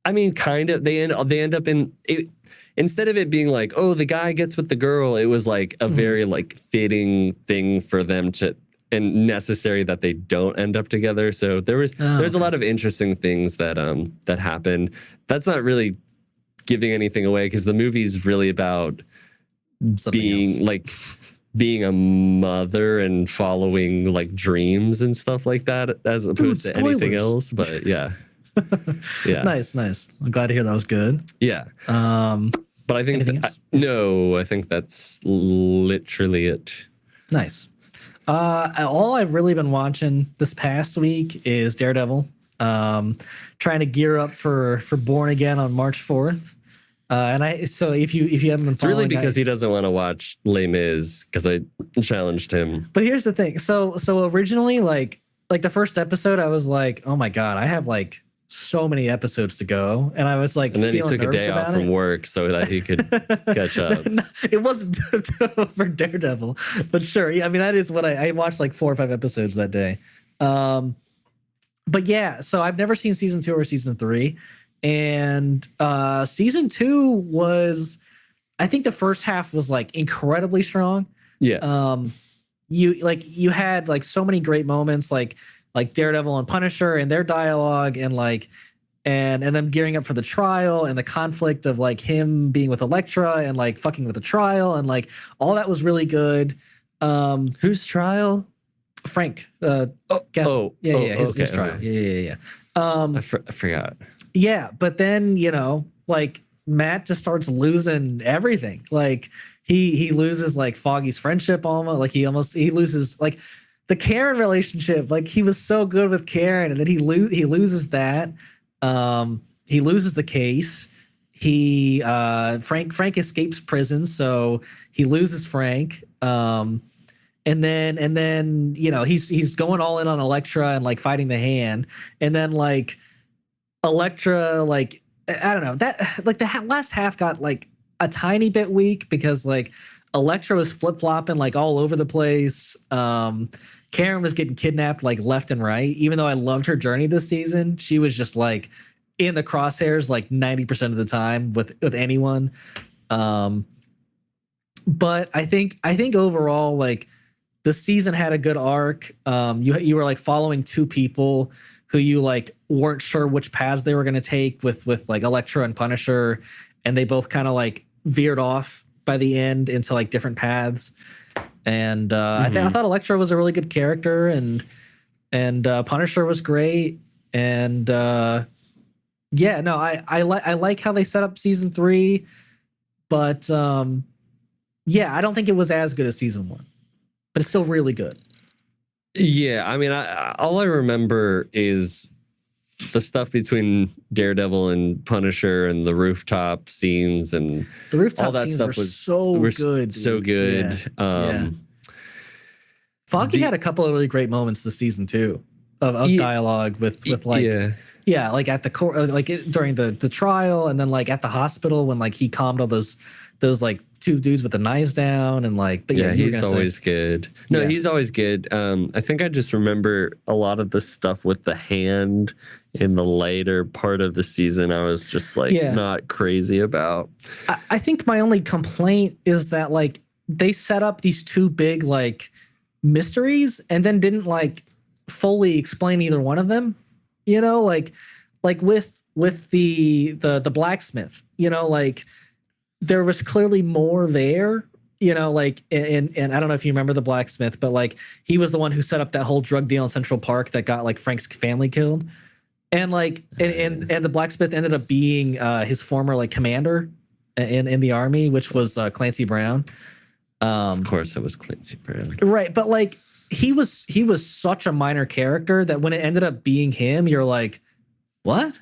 [SPEAKER 2] I mean, kind of, they end up in it. Instead of it being like, oh, the guy gets with the girl, it was like a very like fitting thing for them to, and necessary that they don't end up together. So there's a lot of interesting things that that happen. That's not really giving anything away because the movie's really about being a mother and following like dreams and stuff like that, as opposed to anything else. But yeah.
[SPEAKER 1] Nice. I'm glad to hear that was good.
[SPEAKER 2] Yeah. But I think I think that's literally it.
[SPEAKER 1] Nice. All I've really been watching this past week is Daredevil. Trying to gear up for Born Again on March 4th. So if you haven't been following,
[SPEAKER 2] it's really because he doesn't want to watch Les Mis because I challenged him.
[SPEAKER 1] But here's the thing. So originally, like the first episode, I was like, oh my God, I have like so many episodes to go. And I was like,
[SPEAKER 2] and then he took a day off from work so that he could catch up.
[SPEAKER 1] It wasn't for Daredevil, but sure. Yeah, I mean, that is what I watched like 4 or 5 episodes that day. But yeah, so I've never seen season 2 or season 3. And season 2 was, I think the first half was like incredibly strong.
[SPEAKER 2] Yeah.
[SPEAKER 1] You had like so many great moments, like Daredevil and Punisher and their dialogue, and like and them gearing up for the trial and the conflict of like him being with Elektra and like fucking with the trial, and like all that was really good.
[SPEAKER 2] Whose trial?
[SPEAKER 1] Frank.
[SPEAKER 2] His
[SPEAKER 1] trial. Yeah.
[SPEAKER 2] I forgot.
[SPEAKER 1] Yeah, but then, like Matt just starts losing everything. Like he loses like Foggy's friendship almost. Like he loses like the Karen relationship. Like he was so good with Karen, and then he loses that. He loses the case. Frank escapes prison, so he loses Frank. And then he's going all in on Elektra and like fighting the Hand, and then like Elektra, like I don't know, that like the last half got like a tiny bit weak because like Elektra was flip-flopping like all over the place. Karen was getting kidnapped like left and right. Even though I loved her journey this season, she was just like in the crosshairs like 90% of the time with anyone. But I think overall, like the season had a good arc. You were like following 2 people who you like weren't sure which paths they were going to take with like Elektra and Punisher, and they both kind of like veered off by the end into like different paths. And I thought Elektra was a really good character, and Punisher was great. And I like how they set up season 3, but I don't think it was as good as season 1, but it's still really good.
[SPEAKER 2] Yeah, I mean, all I remember is the stuff between Daredevil and Punisher and the rooftop scenes, and
[SPEAKER 1] the rooftop
[SPEAKER 2] all that
[SPEAKER 1] scenes
[SPEAKER 2] stuff
[SPEAKER 1] were so good.
[SPEAKER 2] So good.
[SPEAKER 1] Yeah. Foggy had a couple of really great moments this season too of dialogue with like like at the core, like during the trial, and then like at the hospital when like he calmed all those like two dudes with the knives down and like. But yeah,
[SPEAKER 2] he's always good. No,
[SPEAKER 1] Yeah.
[SPEAKER 2] he's always good. I think I just remember a lot of the stuff with the hand in the later part of the season. I was just like not crazy about.
[SPEAKER 1] I think my only complaint is that like they set up these two big like mysteries and then didn't like fully explain either one of them. You know, like with the blacksmith. You know, like there was clearly more there. You know, like and I don't know if you remember the blacksmith, but like he was the one who set up that whole drug deal in Central Park that got like Frank's family killed. And like and the blacksmith ended up being his former like commander in the army, which was Clancy Brown.
[SPEAKER 2] Of course, it was Clancy Brown,
[SPEAKER 1] right? But like he was such a minor character that when it ended up being him, you're like, what?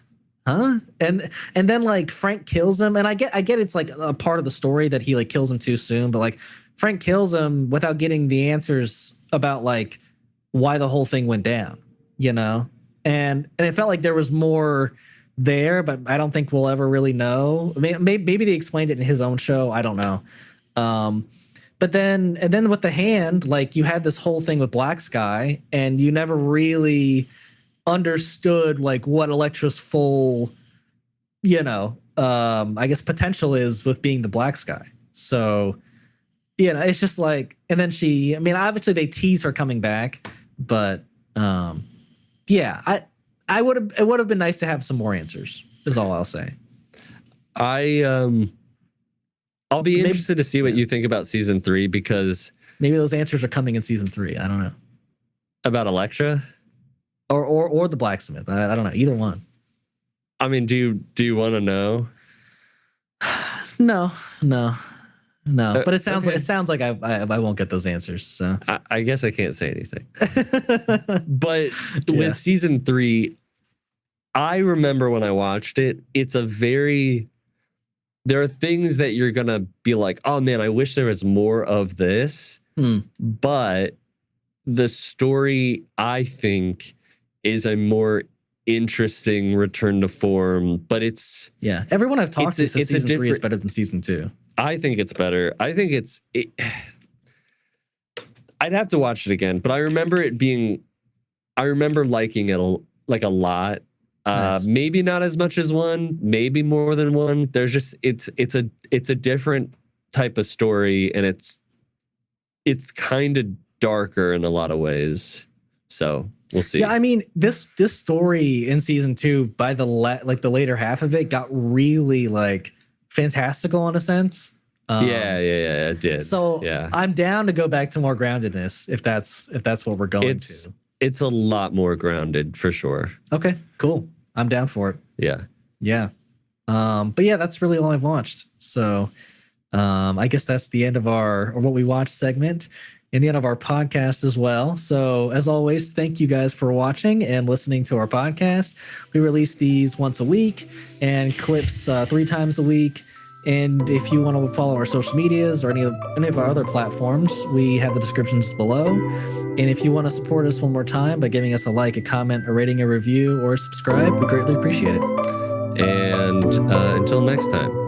[SPEAKER 1] Huh? And then like Frank kills him, and I get it's like a part of the story that he like kills him too soon, but like Frank kills him without getting the answers about like why the whole thing went down, you know? And it felt like there was more there, but I don't think we'll ever really know. I mean, maybe they explained it in his own show. I don't know. But then with the hand, like you had this whole thing with Black Sky, and you never really understood like what Elektra's full, you know, I guess potential is with being the Black Sky. So, you know, it's just like, and then I mean, obviously they tease her coming back, but yeah, it would have been nice to have some more answers, is all I'll say.
[SPEAKER 2] I'll be interested to see what you think about season 3, because
[SPEAKER 1] maybe those answers are coming in season 3. I don't know.
[SPEAKER 2] About Elektra?
[SPEAKER 1] Or the blacksmith. I don't know. Either one.
[SPEAKER 2] I mean, do you want to know?
[SPEAKER 1] No. But it sounds like I won't get those answers. So
[SPEAKER 2] I guess I can't say anything. But with season 3, I remember when I watched it, there are things that you're gonna be like, oh man, I wish there was more of this. But the story, I think, is a more interesting return to form. But it's
[SPEAKER 1] everyone I've talked to says season 3 is better than season 2.
[SPEAKER 2] I think it's better. I think I'd have to watch it again, but I remember liking it a lot. Nice. Maybe not as much as 1, maybe more than 1. There's just it's a different type of story, and it's kind of darker in a lot of ways. So we'll see.
[SPEAKER 1] Yeah, I mean this story in season 2 by the later half of it got really like fantastical in a sense.
[SPEAKER 2] It did.
[SPEAKER 1] So I'm down to go back to more groundedness if that's what we're going to.
[SPEAKER 2] It's a lot more grounded for sure.
[SPEAKER 1] Okay, cool. I'm down for it. Yeah. But yeah, that's really all I've watched. So I guess that's the end of our what we watched segment and the end of our podcast as well. So as always, thank you guys for watching and listening to our podcast. We release these once a week and clips 3 times a week. And if you want to follow our social medias or any of our other platforms, we have the descriptions below. And if you want to support us one more time by giving us a like, a comment, a rating, a review, or subscribe, we greatly appreciate it.
[SPEAKER 2] And until next time.